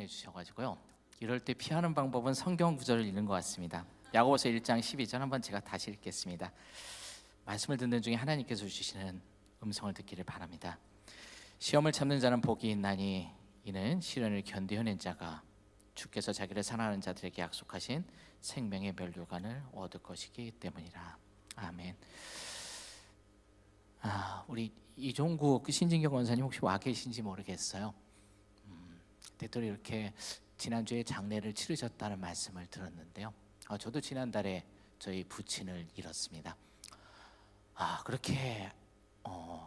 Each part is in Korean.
주셔가지고요. 이럴 때 피하는 방법은 성경 구절을 읽는 것 같습니다. 야고보서 1장 12절 한번 제가 다시 읽겠습니다. 말씀을 듣는 중에 하나님께서 주시는 음성을 듣기를 바랍니다. 시험을 참는 자는 복이 있나니 이는 시련을 견디어낸 자가 주께서 자기를 사랑하는 자들에게 약속하신 생명의 멸류관을 얻을 것이기 때문이라. 아멘. 우리 이종국 신진경 원사님 혹시 와 계신지 모르겠어요. 때때로 이렇게 지난주에 장례를 치르셨다는 말씀을 들었는데요. 저도 지난달에 저희 부친을 잃었습니다. 그렇게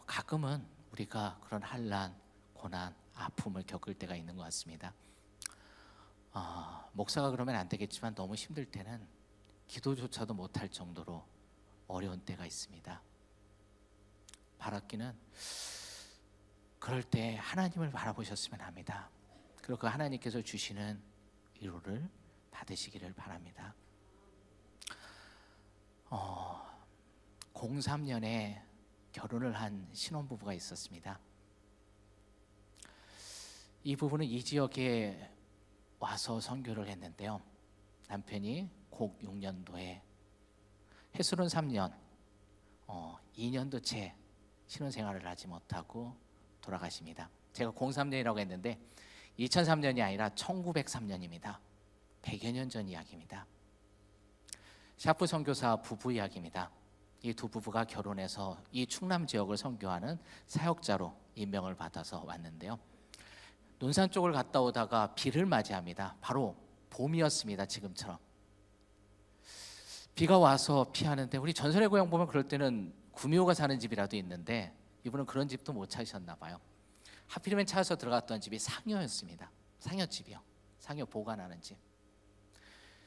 가끔은 우리가 그런 환난, 고난, 아픔을 겪을 때가 있는 것 같습니다. 목사가 그러면 안 되겠지만 너무 힘들 때는 기도조차도 못할 정도로 어려운 때가 있습니다. 바라기는 그럴 때 하나님을 바라보셨으면 합니다. 그리고 그 하나님께서 주시는 위로를 받으시기를 바랍니다. 03년에 결혼을 한 신혼부부가 있었습니다. 이 부부는 이 지역에 와서 선교를 했는데요. 남편이 06년도에 해수는 3년 2년도 채 신혼생활을 하지 못하고 돌아가십니다. 제가 03년이라고 했는데 2003년이 아니라 1903년입니다. 100여 년 전 이야기입니다. 샤프 선교사 부부 이야기입니다. 이 두 부부가 결혼해서 이 충남 지역을 선교하는 사역자로 임명을 받아서 왔는데요. 논산 쪽을 갔다 오다가 비를 맞이합니다. 바로 봄이었습니다. 지금처럼 비가 와서 피하는데, 우리 전설의 고향 보면 그럴 때는 구미호가 사는 집이라도 있는데 이분은 그런 집도 못 찾으셨나 봐요. 하필이면 찾아서 들어갔던 집이 상여였습니다. 상여집이요. 상여 보관하는 집.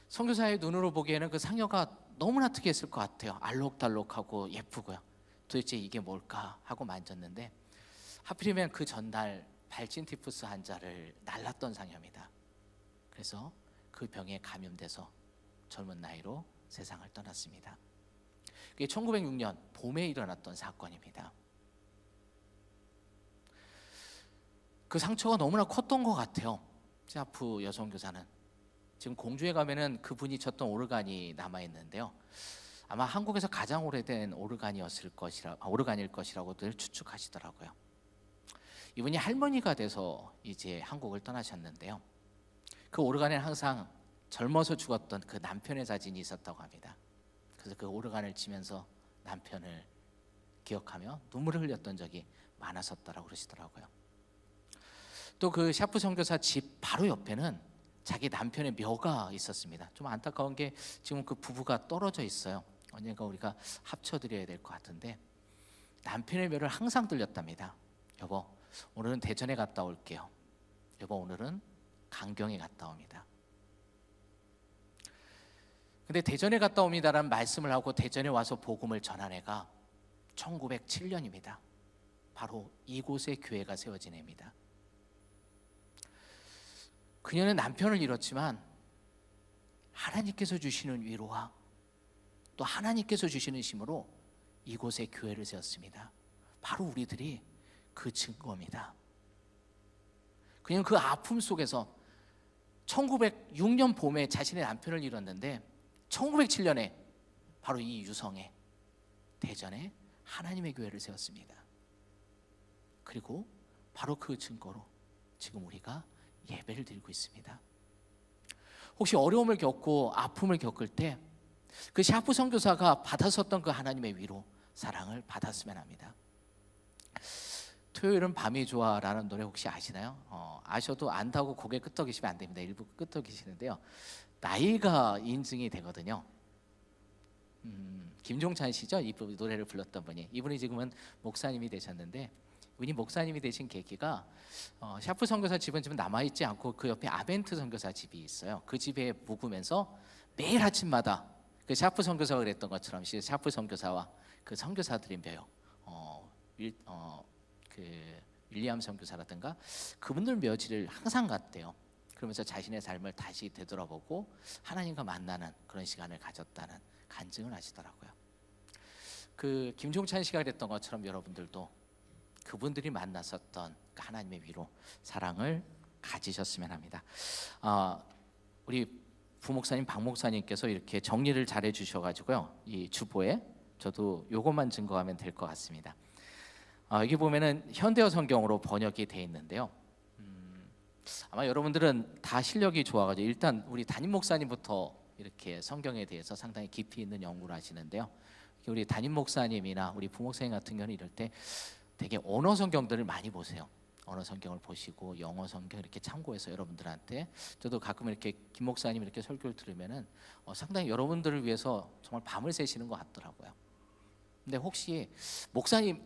선교사의 눈으로 보기에는 그 상여가 너무나 특이했을 것 같아요. 알록달록하고 예쁘고요. 도대체 이게 뭘까 하고 만졌는데 하필이면 그 전날 발진 티푸스 환자를 날랐던 상여입니다. 그래서 그 병에 감염돼서 젊은 나이로 세상을 떠났습니다. 그게 1906년 봄에 일어났던 사건입니다. 그 상처가 너무나 컸던 것 같아요. 샤프 여성교사는 지금 공주에 가면은 그분이 쳤던 오르간이 남아 있는데요. 아마 한국에서 가장 오래된 오르간일 것이라고들 추측하시더라고요. 이분이 할머니가 돼서 이제 한국을 떠나셨는데요. 그 오르간에는 항상 젊어서 죽었던 그 남편의 사진이 있었다고 합니다. 그래서 그 오르간을 치면서 남편을 기억하며 눈물을 흘렸던 적이 많았었다라고 그러시더라고요. 또 그 샤프 선교사 집 바로 옆에는 자기 남편의 묘가 있었습니다. 좀 안타까운 게 지금 그 부부가 떨어져 있어요. 언젠가 우리가 합쳐드려야 될 것 같은데 남편의 묘를 항상 들렸답니다. 여보, 오늘은 대전에 갔다 올게요. 여보, 오늘은 강경에 갔다 옵니다. 근데 대전에 갔다 옵니다라는 말씀을 하고 대전에 와서 복음을 전한 해가 1907년입니다. 바로 이곳에 교회가 세워진 해입니다. 그녀는 남편을 잃었지만 하나님께서 주시는 위로와 또 하나님께서 주시는 힘으로 이곳에 교회를 세웠습니다. 바로 우리들이 그 증거입니다. 그녀는 그 아픔 속에서 1906년 봄에 자신의 남편을 잃었는데 1907년에 바로 이 유성에 대전에 하나님의 교회를 세웠습니다. 그리고 바로 그 증거로 지금 우리가 예배를 드리고 있습니다. 혹시 어려움을 겪고 아픔을 겪을 때 그 샤프 선교사가 받았었던 그 하나님의 위로, 사랑을 받았으면 합니다. 토요일은 밤이 좋아라는 노래 혹시 아시나요? 아셔도 안다고 고개 끄덕이시면 안 됩니다. 일부 끄덕이시는데요. 나이가 인증이 되거든요. 김종찬 씨죠? 이 노래를 불렀던 분이. 이분이 지금은 목사님이 되셨는데, 이분이 목사님이 되신 계기가 샤프 선교사 집은 지금 남아있지 않고 그 옆에 아벤트 선교사 집이 있어요. 그 집에 묵으면서 매일 아침마다 그 샤프 선교사가 그랬던 것처럼 샤프 선교사와 그 선교사들이 묘요. 그 윌리엄 선교사라든가 그분들 묘지를 항상 갔대요. 그러면서 자신의 삶을 다시 되돌아보고 하나님과 만나는 그런 시간을 가졌다는 간증을 하시더라고요. 그 김종찬 씨가 그랬던 것처럼 여러분들도 그분들이 만났었던 하나님의 위로, 사랑을 가지셨으면 합니다. 우리 부목사님, 박목사님께서 이렇게 정리를 잘 해주셔가지고요, 이 주보에 저도 요것만 증거하면 될 것 같습니다. 여기 보면은 현대어 성경으로 번역이 되어 있는데요. 아마 여러분들은 다 실력이 좋아가지고 일단 우리 담임 목사님부터 이렇게 성경에 대해서 상당히 깊이 있는 연구를 하시는데요. 우리 담임 목사님이나 우리 부목사님 같은 경우는 이럴 때 되게 언어 성경들을 많이 보세요. 언어 성경을 보시고 영어 성경 이렇게 참고해서 여러분들한테, 저도 가끔 이렇게 김 목사님 이렇게 설교를 들으면은 상당히 여러분들을 위해서 정말 밤을 새시는 것 같더라고요. 근데 혹시 목사님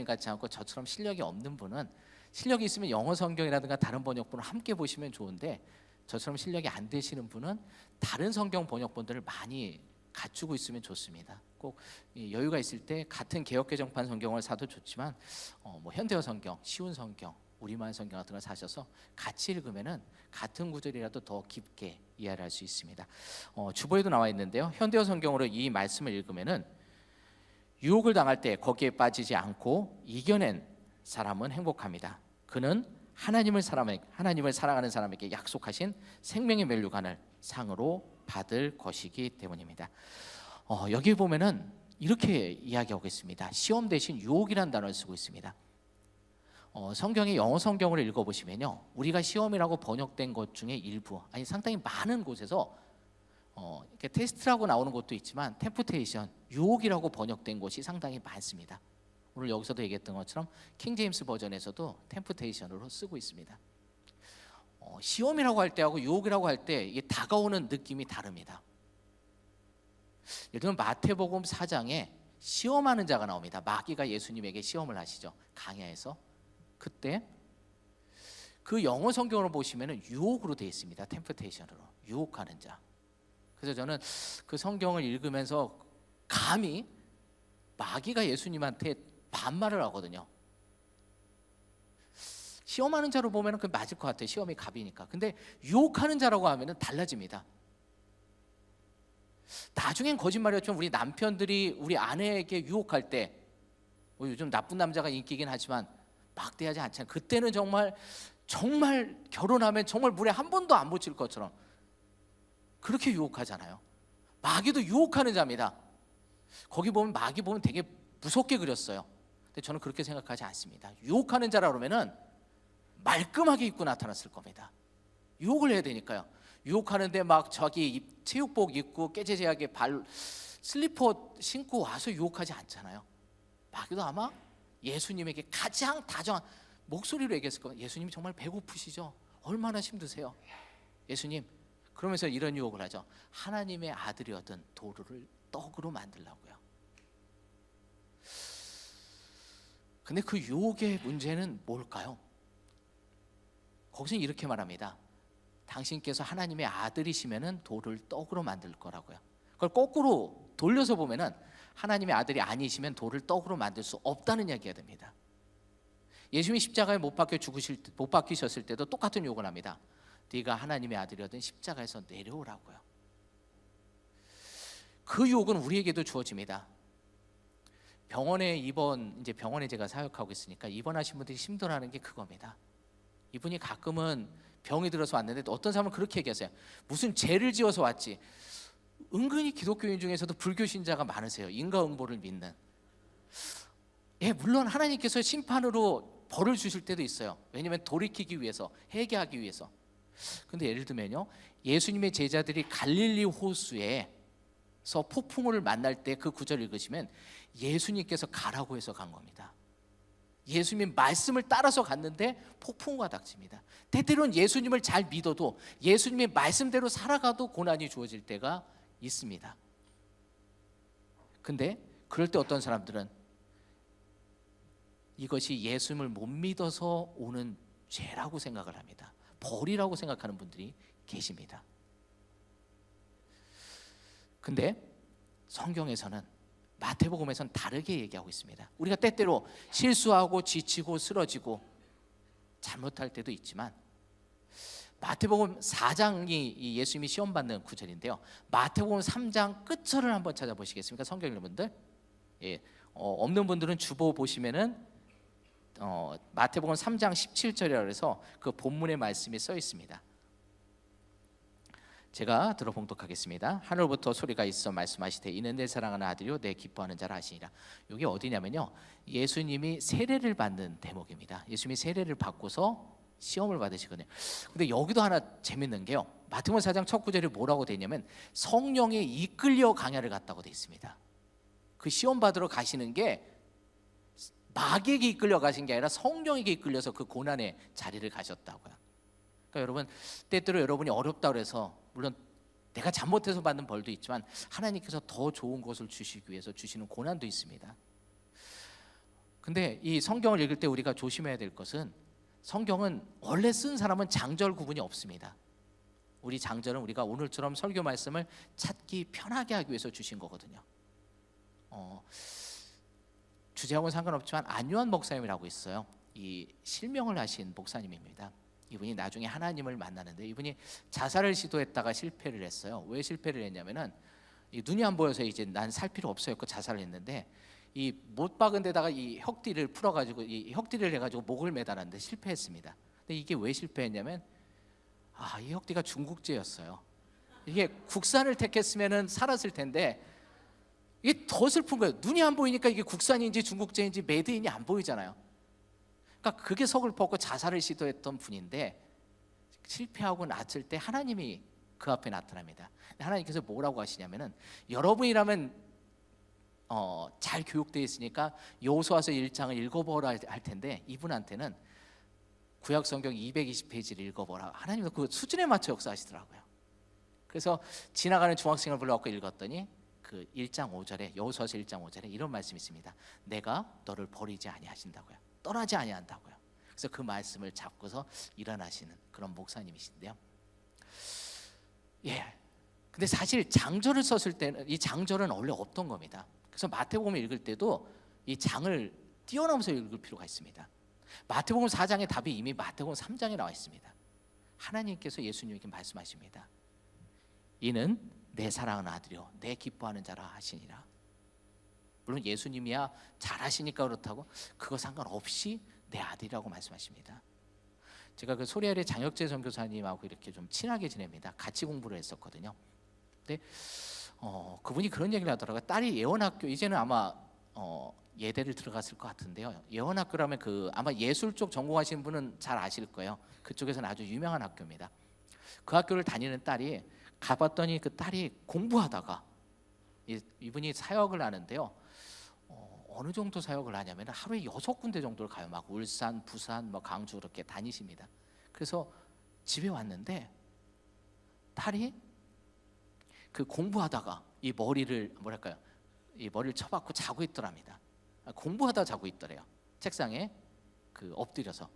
같지 않고 저처럼 실력이 없는 분은, 실력이 있으면 영어 성경이라든가 다른 번역본을 함께 보시면 좋은데, 저처럼 실력이 안 되시는 분은 다른 성경 번역본들을 많이 갖추고 있으면 좋습니다. 꼭 여유가 있을 때 같은 개역개정판 성경을 사도 좋지만 뭐 현대어 성경, 쉬운 성경, 우리말 성경 같은 걸 사셔서 같이 읽으면은 같은 구절이라도 더 깊게 이해를 할 수 있습니다. 주보에도 나와 있는데요. 현대어 성경으로 이 말씀을 읽으면은 유혹을 당할 때 거기에 빠지지 않고 이겨낸 사람은 행복합니다. 그는 하나님을 사랑하는 사람에게 약속하신 생명의 멸류관을 상으로 받을 것이기 때문입니다. 여기 보면은 이렇게 이야기하고 있습니다. 시험 대신 유혹이라는 단어를 쓰고 있습니다. 성경의 영어 성경으로 읽어보시면요, 우리가 시험이라고 번역된 것 중에 일부, 아니 상당히 많은 곳에서 이렇게 테스트라고 나오는 것도 있지만 템프테이션, 유혹이라고 번역된 것이 상당히 많습니다. 오늘 여기서도 얘기했던 것처럼 킹 제임스 버전에서도 템프테이션으로 쓰고 있습니다. 시험이라고 할 때하고 유혹이라고 할 때 이게 다가오는 느낌이 다릅니다. 예를 들면 마태복음 4장에 시험하는 자가 나옵니다. 마귀가 예수님에게 시험을 하시죠, 강야에서. 그때 그 영어 성경으로 보시면 유혹으로 되어 있습니다. 템프테이션으로, 유혹하는 자. 그래서 저는 그 성경을 읽으면서 감히 마귀가 예수님한테 반말을 하거든요. 시험하는 자로 보면 그 맞을 것 같아요. 시험이 갑이니까. 근데 유혹하는 자라고 하면 달라집니다. 나중엔 거짓말이었지만 우리 남편들이 우리 아내에게 유혹할 때, 요즘 나쁜 남자가 인기긴 하지만 막대하지 않잖아요. 그때는 정말 결혼하면 정말 물에 한 번도 안 묻힐 것처럼 그렇게 유혹하잖아요. 마귀도 유혹하는 자입니다. 거기 보면 마귀 보면 되게 무섭게 그렸어요. 근데 저는 그렇게 생각하지 않습니다. 유혹하는 자라 그러면은 말끔하게 입고 나타났을 겁니다. 유혹을 해야 되니까요. 유혹하는데 막 자기 체육복 입고 깨재재하게 슬리퍼 신고 와서 유혹하지 않잖아요. 마귀도 아마 예수님에게 가장 다정한 목소리로 얘기했을 겁니다. 예수님이 정말 배고프시죠? 얼마나 힘드세요? 예수님, 그러면서 이런 유혹을 하죠. 하나님의 아들이었던 도루를 떡으로 만들라고요. 근데 그 유혹의 문제는 뭘까요? 거기서 이렇게 말합니다. 당신께서 하나님의 아들이시면은 돌을 떡으로 만들 거라고요. 그걸 거꾸로 돌려서 보면은 하나님의 아들이 아니시면 돌을 떡으로 만들 수 없다는 이야기가 됩니다. 예수님이 십자가에 못 박히셨을 때도 똑같은 유혹을 합니다. 네가 하나님의 아들이었던 십자가에서 내려오라고요. 그 유혹은 우리에게도 주어집니다. 병원에 제가 사역하고 있으니까 입원하신 분들이 힘들어하는 게 그겁니다. 이분이 가끔은 병이 들어서 왔는데 어떤 사람은 그렇게 얘기하세요. 무슨 죄를 지어서 왔지. 은근히 기독교인 중에서도 불교 신자가 많으세요. 인과응보를 믿는. 물론 하나님께서 심판으로 벌을 주실 때도 있어요. 왜냐하면 돌이키기 위해서, 회개하기 위해서. 근데 예를 들면요, 예수님의 제자들이 갈릴리 호수에서 폭풍우를 만날 때 그 구절 읽으시면 예수님께서 가라고 해서 간 겁니다. 예수님 말씀을 따라서 갔는데 폭풍우가 닥칩니다. 때때로는 예수님을 잘 믿어도 예수님의 말씀대로 살아가도 고난이 주어질 때가 있습니다. 근데 그럴 때 어떤 사람들은 이것이 예수님을 못 믿어서 오는 죄라고 생각을 합니다. 벌이라고 생각하는 분들이 계십니다. 근데 성경에서는, 마태복음에서는 다르게 얘기하고 있습니다. 우리가 때때로 실수하고 지치고 쓰러지고 잘못할 때도 있지만, 마태복음 4장이 예수님이 시험받는 구절인데요, 마태복음 3장 끝절을 한번 찾아보시겠습니까? 성경 읽는 분들, 없는 분들은 주보 보시면은 마태복음 3장 17절이라 해서 그 본문의 말씀이 써 있습니다. 제가 들어 봉독하겠습니다. 하늘부터 소리가 있어 말씀하시되 이는 내 사랑하는 아들이요 내 기뻐하는 자라 하시니라. 이게 어디냐면요, 예수님이 세례를 받는 대목입니다. 예수님이 세례를 받고서 시험을 받으시거든요. 근데 여기도 하나 재밌는 게요, 마태복음 4장 첫 구절이 뭐라고 돼 있냐면 성령에 이끌려 강야를 갔다고 돼 있습니다. 그 시험 받으러 가시는 게 마귀에게 이끌려 가신 게 아니라 성령에게 이끌려서 그 고난의 자리를 가셨다고요. 그러니까 여러분, 때때로 여러분이 어렵다고 해서, 물론 내가 잘못해서 받는 벌도 있지만 하나님께서 더 좋은 것을 주시기 위해서 주시는 고난도 있습니다. 근데 이 성경을 읽을 때 우리가 조심해야 될 것은, 성경은 원래 쓴 사람은 장절 구분이 없습니다. 우리 장절은 우리가 오늘처럼 설교 말씀을 찾기 편하게 하기 위해서 주신 거거든요. 주제하고는 상관없지만 안요한 목사님이라고 있어요. 이 실명을 하신 목사님입니다. 이분이 나중에 하나님을 만나는데, 이분이 자살을 시도했다가 실패를 했어요. 왜 실패를 했냐면은 이 눈이 안 보여서 이제 난 살 필요 없어요 그 자살을 했는데, 이 못 박은 데다가 이 혁띠를 풀어가지고 이 혁띠를 해가지고 목을 매달았는데 실패했습니다. 근데 이게 왜 실패했냐면 이 혁띠가 중국제였어요. 이게 국산을 택했으면은 살았을 텐데 이게 더 슬픈 거예요. 눈이 안 보이니까 이게 국산인지 중국제인지 메드인이 안 보이잖아요. 그러니까 그게 서글펐고 자살을 시도했던 분인데, 실패하고 났을 때 하나님이 그 앞에 나타납니다. 하나님께서 뭐라고 하시냐면은, 여러분이라면 잘 교육되어 있으니까 여호수아서 1장을 읽어보라 할 텐데, 이분한테는 구약 성경 220페이지를 읽어보라. 하나님도 그 수준에 맞춰 역사하시더라고요. 그래서 지나가는 중학생을 불러갖고 읽었더니 그 1장 5절에, 여호수아서 1장 5절에 이런 말씀이 있습니다. 내가 너를 버리지 아니하신다고요. 떠나지 아니한다고요. 그래서 그 말씀을 잡고서 일어나시는 그런 목사님이신데요. 근데 사실 장절을 썼을 때는, 이 장절은 원래 없던 겁니다. 그래서 마태복음을 읽을 때도 이 장을 뛰어넘어서 읽을 필요가 있습니다. 마태복음 4장의 답이 이미 마태복음 3장에 나와 있습니다. 하나님께서 예수님에게 말씀하십니다. 이는 내 사랑하는 아들이요 내 기뻐하는 자라 하시니라. 물론 예수님이야 잘하시니까 그렇다고 그거 상관없이 내 아들이라고 말씀하십니다. 제가 그 소리아의 장혁재 선교사님하고 이렇게 좀 친하게 지냅니다. 같이 공부를 했었거든요. 근데 그분이 그런 얘기를 하더라고요. 딸이 예원학교, 이제는 아마 예대를 들어갔을 것 같은데요. 예원학교라면 그 아마 예술 쪽 전공하시는 분은 잘 아실 거예요. 그쪽에서는 아주 유명한 학교입니다. 그 학교를 다니는 딸이 가봤더니, 그 딸이 공부하다가 이분이 사역을 하는데요. 어느 정도 사역을 하냐면 하루에 6군데 정도를 가요. 막 울산, 부산, 뭐 강주 이렇게 다니십니다. 그래서 집에 왔는데 딸이 그 공부하다가 이 머리를 이 머리를 쳐박고 자고 있더랍니다. 공부하다 자고 있더래요. 책상에 그 엎드려서.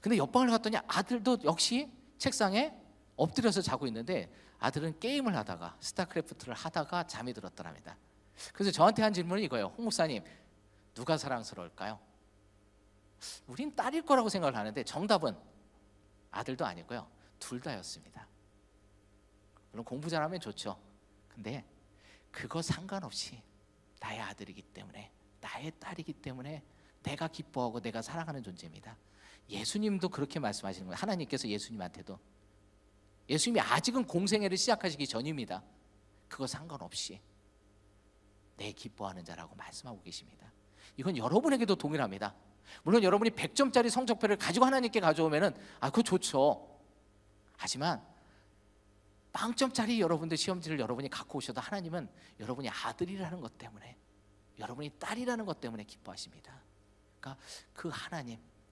근데 옆방을 갔더니 아들도 역시 책상에 엎드려서 자고 있는데, 아들은 게임을 하다가 스타크래프트를 하다가 잠이 들었더랍니다. 그래서 저한테 한 질문이 이거예요. 홍 목사님, 누가 사랑스러울까요? 우린 딸일 거라고 생각을 하는데 정답은 아들도 아니고요, 둘 다였습니다. 물론 공부 잘하면 좋죠. 근데 그거 상관없이 나의 아들이기 때문에, 나의 딸이기 때문에 내가 기뻐하고 내가 사랑하는 존재입니다. 예수님도 그렇게 말씀하시는 거예요. 하나님께서 예수님한테도. 예수님이 아직은 공생애를 시작하시기 전입니다. 그거 상관없이 내 기뻐하는 자라고 말씀하고 계십니다. 이건 여러분에게도 동일합니다. 물론 여러분이 100점짜리 성적표를 가지고 하나님께 가져오면은 그거 좋죠. 하지만 빵점짜리 여러분들 시험지를 여러분이 갖고 오셔도 하나님은 여러분이 아들이라는 것 때문에, 여러분이 딸이라는 것 때문에 기뻐하십니다. 그러니까 그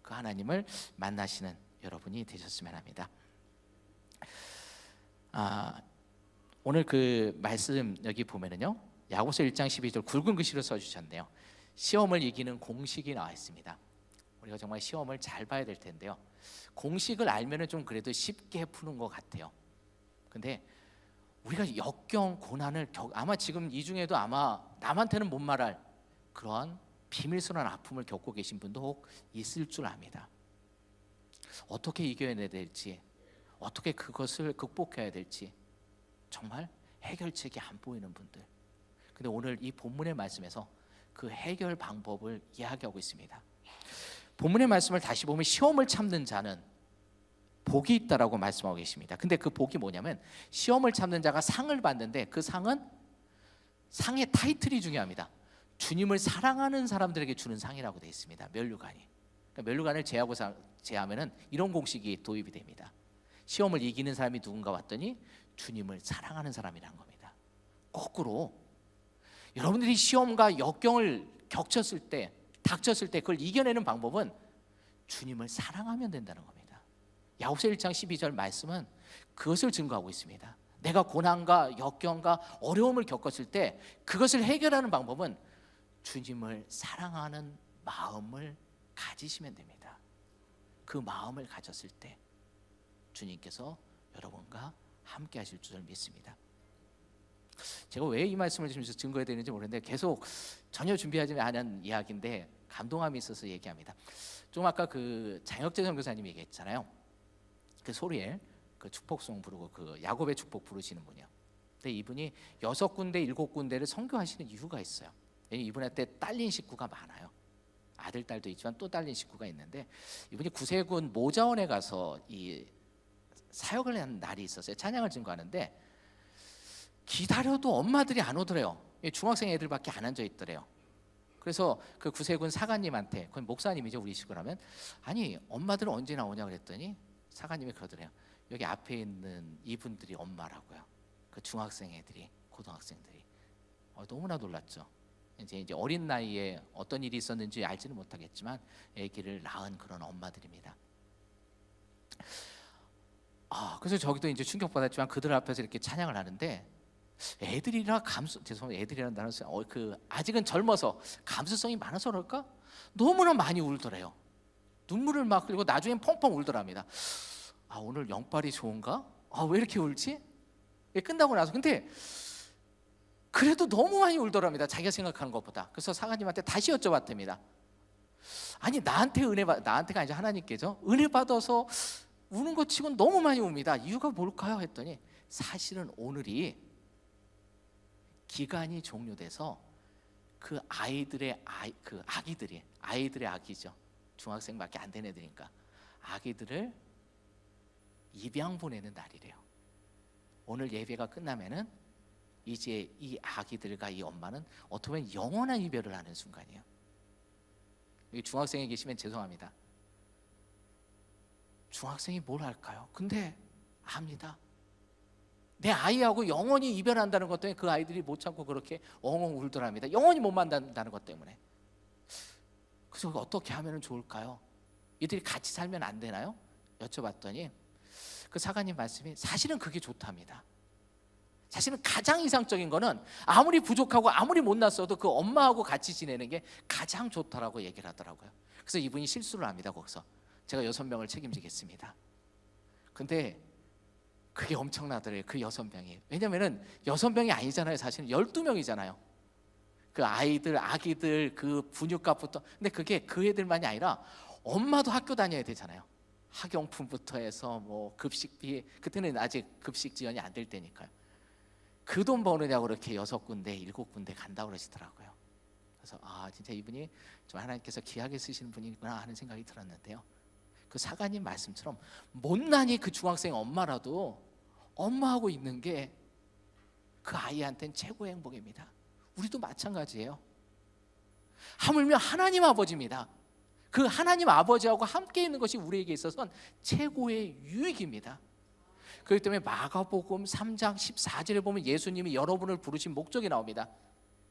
하나님을 만나시는 여러분이 되셨으면 합니다. 오늘 그 말씀 여기 보면은요, 야고보서 1장 12절 굵은 글씨로 써주셨네요. 시험을 이기는 공식이 나와 있습니다. 우리가 정말 시험을 잘 봐야 될 텐데요, 공식을 알면은 좀 그래도 쉽게 푸는 것 같아요. 근데 우리가 역경, 고난을 아마 지금 이 중에도 아마 남한테는 못 말할 그러한 비밀스러운 아픔을 겪고 계신 분도 혹 있을 줄 압니다. 어떻게 이겨내야 될지, 어떻게 그것을 극복해야 될지 정말 해결책이 안 보이는 분들. 근데 오늘 이 본문의 말씀에서 그 해결 방법을 이야기하고 있습니다. 본문의 말씀을 다시 보면 시험을 참는 자는 복이 있다라고 말씀하고 계십니다. 근데 그 복이 뭐냐면 시험을 참는 자가 상을 받는데 그 상은 상의 타이틀이 중요합니다. 주님을 사랑하는 사람들에게 주는 상이라고 되어 있습니다. 면류관이. 그러니까 면류관을 제하면은 이런 공식이 도입이 됩니다. 시험을 이기는 사람이 누군가 왔더니 주님을 사랑하는 사람이라는 겁니다. 거꾸로 여러분들이 시험과 역경을 닥쳤을 때 그걸 이겨내는 방법은 주님을 사랑하면 된다는 겁니다. 야고보서 1장 12절 말씀은 그것을 증거하고 있습니다. 내가 고난과 역경과 어려움을 겪었을 때 그것을 해결하는 방법은 주님을 사랑하는 마음을 가지시면 됩니다. 그 마음을 가졌을 때 주님께서 여러분과 함께 하실 줄 믿습니다. 제가 왜 이 말씀을 지금 증거해야 되는지 모르는데 계속 전혀 준비하지 않은 이야기인데 감동함이 있어서 얘기합니다. 좀 아까 그 장혁재 선교사님이 얘기했잖아요. 그 소리엘 그 축복송 부르고 그 야곱의 축복 부르시는 분이요. 근데 이분이 6군데 7군데를 선교하시는 이유가 있어요. 이분한테 딸린 식구가 많아요. 아들 딸도 있지만 또 딸린 식구가 있는데 이분이 구세군 모자원에 가서 이 사역을 하는 날이 있었어요. 찬양을 증거하는데 기다려도 엄마들이 안 오더래요. 중학생 애들밖에 안 앉아 있더래요. 그래서 그 구세군 사관님한테, 그건 목사님이죠 우리 식으로 하면, 아니 엄마들은 언제 나오냐 그랬더니 사관님이 그러더래요. 여기 앞에 있는 이분들이 엄마라고요. 그 중학생 애들이, 고등학생들이. 너무나 놀랐죠. 이제 어린 나이에 어떤 일이 있었는지 알지는 못하겠지만 아기를 낳은 그런 엄마들입니다. 그래서 저기도 이제 충격받았지만 그들 앞에서 이렇게 찬양을 하는데 애들이라 죄송합니다. 애들이라는 단어 아직은 젊어서 감수성이 많아서 그럴까? 너무나 많이 울더래요. 눈물을 막 흘리고 나중엔 펑펑 울더랍니다. 오늘 영빨이 좋은가? 왜 이렇게 울지? 끝나고 나서 근데 그래도 너무 많이 울더랍니다. 자기가 생각하는 것보다. 그래서 사관님한테 다시 여쭤봤답니다. 아니 나한테가 아니라 하나님께서 은혜 받아서 우는 것 치고는 너무 많이 웁니다. 이유가 뭘까요? 했더니 사실은 오늘이 기간이 종료돼서 그 아이들의 아기죠. 중학생밖에 안 된 애들이니까 아기들을 입양 보내는 날이래요. 오늘 예배가 끝나면은 이제 이 아기들과 이 엄마는 어떻게 보면 영원한 이별을 하는 순간이에요. 여기 중학생에 계시면 죄송합니다. 중학생이 뭘 할까요? 근데 압니다. 내 아이하고 영원히 이별한다는 것 때문에 그 아이들이 못 참고 그렇게 엉엉 울더랍니다. 영원히 못 만난다는 것 때문에. 그래서 어떻게 하면 좋을까요? 이들이 같이 살면 안 되나요? 여쭤봤더니 그 사관님 말씀이 사실은 그게 좋답니다. 사실은 가장 이상적인 거는 아무리 부족하고 아무리 못났어도 그 엄마하고 같이 지내는 게 가장 좋다라고 얘기를 하더라고요. 그래서 이분이 실수를 합니다. 거기서 제가 6명을 책임지겠습니다. 근데 그게 엄청나더래요. 그 6명이. 왜냐면은 6명이 아니잖아요. 사실은 12명이잖아요. 그 아기들 그 분유값부터. 근데 그게 그 애들만이 아니라 엄마도 학교 다녀야 되잖아요. 학용품부터 해서 뭐 급식비, 그때는 아직 급식 지원이 안 될 때니까요. 그 돈 버느냐고 그렇게 6군데 7군데 간다고 그러시더라고요. 그래서 진짜 이분이 좀 하나님께서 귀하게 쓰시는 분이구나 하는 생각이 들었는데요. 그 사관님 말씀처럼 못난이 그 중학생 엄마라도 엄마하고 있는 게 그 아이한테는 최고의 행복입니다. 우리도 마찬가지예요. 하물며 하나님 아버지입니다. 그 하나님 아버지하고 함께 있는 것이 우리에게 있어서는 최고의 유익입니다. 그렇기 때문에 마가복음 3장 14절에 보면 예수님이 여러분을 부르신 목적이 나옵니다.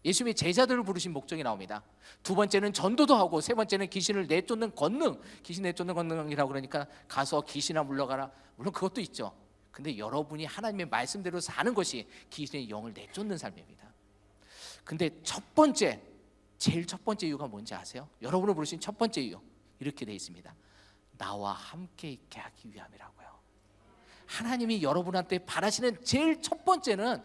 예수님이 제자들을 부르신 목적이 나옵니다. 두 번째는 전도도 하고 세 번째는 귀신을 내쫓는 권능, 귀신 내쫓는 권능이라고 그러니까 가서 귀신아 물러가라. 물론 그것도 있죠. 근데 여러분이 하나님의 말씀대로 사는 것이 귀신의 영을 내쫓는 삶입니다. 근데 제일 첫 번째 이유가 뭔지 아세요? 여러분을 부르신 첫 번째 이유 이렇게 되어 있습니다. 나와 함께 있게 하기 위함이라고요. 하나님이 여러분한테 바라시는 제일 첫 번째는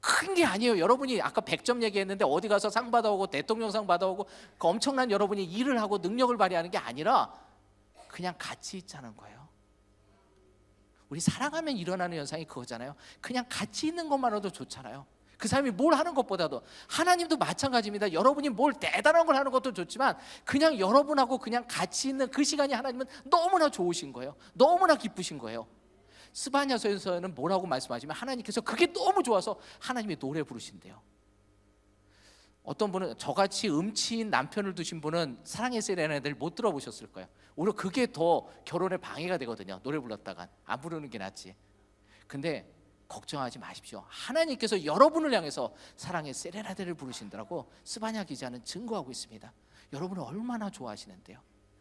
큰 게 아니에요. 여러분이 아까 100점 얘기했는데 어디 가서 상 받아오고 대통령상 받아오고 그 엄청난 여러분이 일을 하고 능력을 발휘하는 게 아니라 그냥 같이 있자는 거예요. 우리 사랑하면 일어나는 현상이 그거잖아요. 그냥 같이 있는 것만으로도 좋잖아요. 그 사람이 뭘 하는 것보다도 하나님도 마찬가지입니다. 여러분이 뭘 대단한 걸 하는 것도 좋지만 그냥 여러분하고 그냥 같이 있는 그 시간이 하나님은 너무나 좋으신 거예요. 너무나 기쁘신 거예요. 스바냐서에서는 뭐라고 말씀하시면 하나님께서 그게 너무 좋아서 하나님이 노래 부르신대요. 어떤 분은 저같이 음치인 남편을 두신 분은 사랑의 세레나데를 못 들어보셨을 거예요. 오히려 그게 더 결혼에 방해가 되거든요. 노래 불렀다간 안 부르는 게 낫지. 근데 걱정하지 마십시오. 하나님께서 여러분을 향해서 사랑의 세레나데를 부르신다고 스바냐 기자는 증거하고 있습니다. 여러분을 얼마나 좋아하시는데요.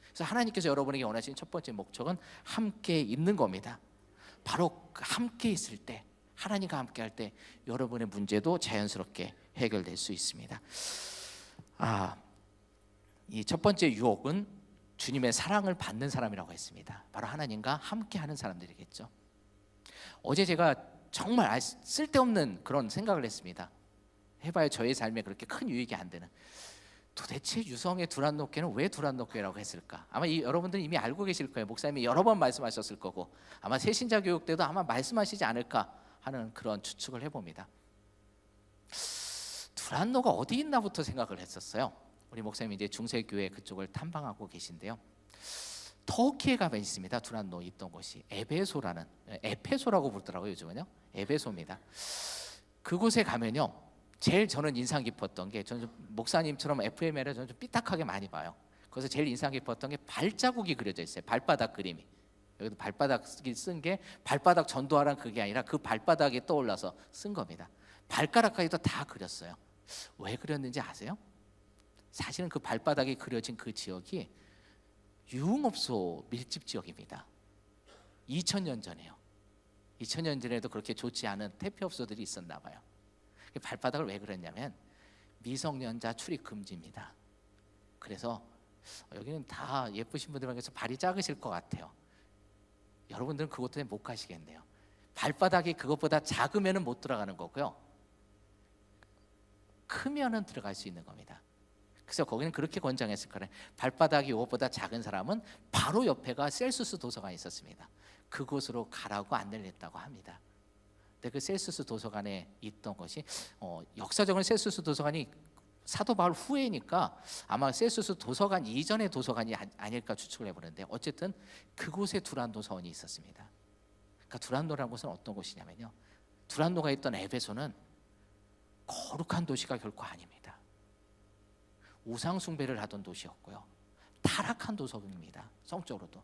그래서 하나님께서 여러분에게 원하시는 첫 번째 목적은 함께 있는 겁니다. 바로 함께 있을 때, 하나님과 함께 할 때 여러분의 문제도 자연스럽게 해결될 수 있습니다. 이 첫 번째 유혹은 주님의 사랑을 받는 사람이라고 했습니다. 바로 하나님과 함께하는 사람들이겠죠. 어제 제가 정말 쓸데없는 그런 생각을 했습니다. 해봐야 저의 삶에 그렇게 큰 유익이 안 되는. 도대체 유성의 두란노교회는 왜 두란노교회라고 했을까? 아마 여러분들은 이미 알고 계실 거예요. 목사님이 여러 번 말씀하셨을 거고 아마 새신자 교육 때도 아마 말씀하시지 않을까 하는 그런 추측을 해봅니다. 두란노가 어디 있나부터 생각을 했었어요. 우리 목사님이 이제 중세교회 그쪽을 탐방하고 계신데요. 터키에 가면 있습니다. 두란노 있던 곳이 에베소라는, 에페소라고 부르더라고요. 요즘은요. 에베소입니다. 그곳에 가면요, 제일 저는 인상 깊었던 게, 저는 목사님처럼 FML을 저는 좀 삐딱하게 많이 봐요. 그래서 제일 인상 깊었던 게 발자국이 그려져 있어요. 발바닥 그림이. 여기도 발바닥이 쓴 게 발바닥 전도하란 그게 아니라 그 발바닥이 떠올라서 쓴 겁니다. 발가락까지도 다 그렸어요. 왜 그렸는지 아세요? 사실은 그 발바닥이 그려진 그 지역이 유흥업소 밀집 지역입니다. 2000년 전에요. 2000년 전에도 그렇게 좋지 않은 퇴폐업소들이 있었나 봐요. 발바닥을 왜 그랬냐면 미성년자 출입 금지입니다. 그래서 여기는 다 예쁘신 분들만 계셔서 발이 작으실 것 같아요. 여러분들은 그것 때문에 못 가시겠네요. 발바닥이 그것보다 작으면 못 들어가는 거고요. 크면은 들어갈 수 있는 겁니다. 그래서 거기는 그렇게 권장했을 거예요. 발바닥이 이것보다 작은 사람은 바로 옆에가 셀수스 도서관이 있었습니다. 그곳으로 가라고 안내를 했다고 합니다. 근데 그 셀수스 도서관에 있던 것이 역사적으로 셀수스 도서관이 사도 바울 후에니까 아마 셀수스 도서관 이전의 도서관이 아닐까 추측을 해보는데, 어쨌든 그곳에 두란노 서원이 있었습니다. 그러니까 두란노라는 곳은 어떤 곳이냐면요, 두란노가 있던 에베소는 거룩한 도시가 결코 아닙니다. 우상 숭배를 하던 도시였고요, 타락한 도서입니다. 성적으로도.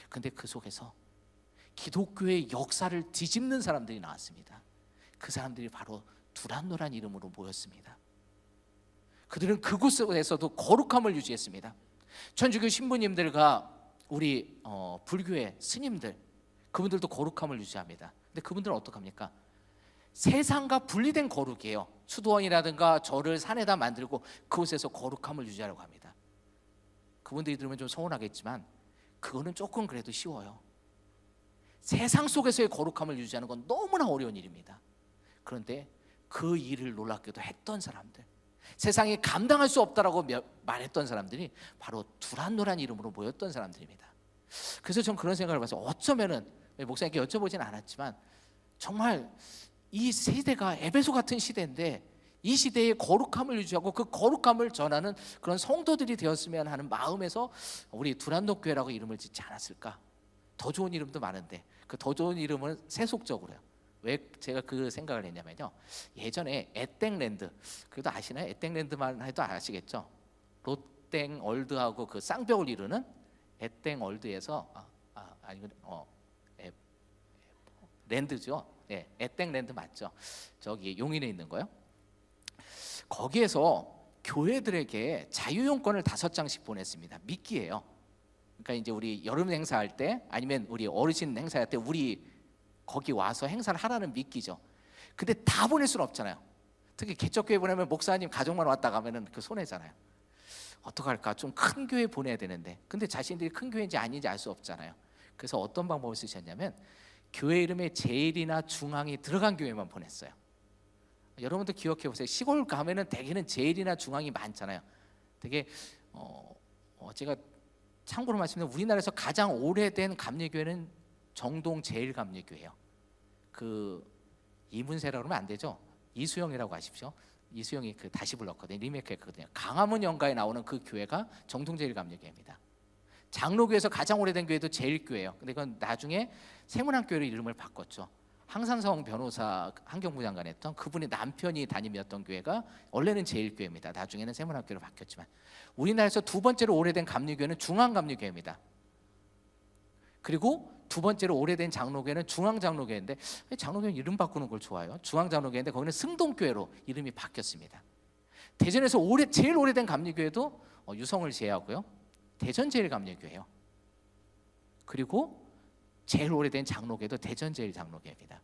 근데 그 속에서 기독교의 역사를 뒤집는 사람들이 나왔습니다. 그 사람들이 바로 두란노란 이름으로 모였습니다. 그들은 그곳에서도 거룩함을 유지했습니다. 천주교 신부님들과 우리 불교의 스님들, 그분들도 거룩함을 유지합니다. 근데 그분들은 어떡합니까? 세상과 분리된 거룩이에요. 수도원이라든가 절을 산에다 만들고 그곳에서 거룩함을 유지하려고 합니다. 그분들이 들으면 좀 서운하겠지만 그거는 조금 그래도 쉬워요. 세상 속에서의 거룩함을 유지하는 건 너무나 어려운 일입니다. 그런데 그 일을 놀랍게도 했던 사람들, 세상에 감당할 수 없다라고 말했던 사람들이 바로 두란노란 이름으로 모였던 사람들입니다. 그래서 전 그런 생각을 해서 어쩌면은, 목사님께 여쭤보진 않았지만 정말 이 세대가 에베소 같은 시대인데 이 시대의 거룩함을 유지하고 그 거룩함을 전하는 그런 성도들이 되었으면 하는 마음에서 우리 두란노 교회라고 이름을 짓지 않았을까. 더 좋은 이름도 많은데 그 더 좋은 이름은 세속적으로요. 왜 제가 그 생각을 했냐면요, 예전에 에땡랜드, 그래도 아시나요? 에땡랜드만 해도 아시겠죠? 롯땡월드하고 그 쌍벽을 이루는 에땡월드에서 랜드죠. 네, 에땡랜드 맞죠? 저기 용인에 있는 거요. 거기에서 교회들에게 자유용권을 5장씩 보냈습니다. 미끼예요. 그러니까 이제 우리 여름 행사할 때 아니면 우리 어르신 행사할 때 우리 거기 와서 행사를 하라는 미끼죠. 근데 다 보낼 수는 없잖아요. 특히 개척교회 보내면 목사님 가족만 왔다 가면은 그 손해잖아요. 어떡할까? 좀 큰 교회 보내야 되는데, 근데 자신들이 큰 교회인지 아닌지 알 수 없잖아요. 그래서 어떤 방법을 쓰셨냐면 교회 이름에 제일이나 중앙이 들어간 교회만 보냈어요. 여러분도 기억해 보세요. 시골 가면은 대개는 제일이나 중앙이 많잖아요. 되게 제가 참고로 말씀드리면 우리나라에서 가장 오래된 감리교회는 정동 제일감리교회예요. 그 이문세라고 그러면 안 되죠. 이수영이라고 아십시오. 이수영이 그 다시 불렀거든요. 리메이크했거든요. 강화문 연가에 나오는 그 교회가 정통제일감리교회입니다. 장로교에서 가장 오래된 교회도 제일교회예요. 근데 그건 나중에 세문안교회로 이름을 바꿨죠. 항산성 변호사 환경부 장관 했던 그분의 남편이 담임이었던 교회가 원래는 제일교회입니다. 나중에는 세문안교회로 바뀌었지만 우리나라에서 두 번째로 오래된 감리교회는 중앙감리교회입니다. 그리고 두 번째로 오래된 장로교회는 중앙장로교회인데 장로교회는 이름 바꾸는 걸 좋아해요. 중앙장로교회인데 거기는 승동교회로 이름이 바뀌었습니다. 대전에서 제일 오래된 감리교회도 유성을 제외하고요. 대전제일감리교회예요. 그리고 제일 오래된 장로교회도 대전제일장로교회입니다.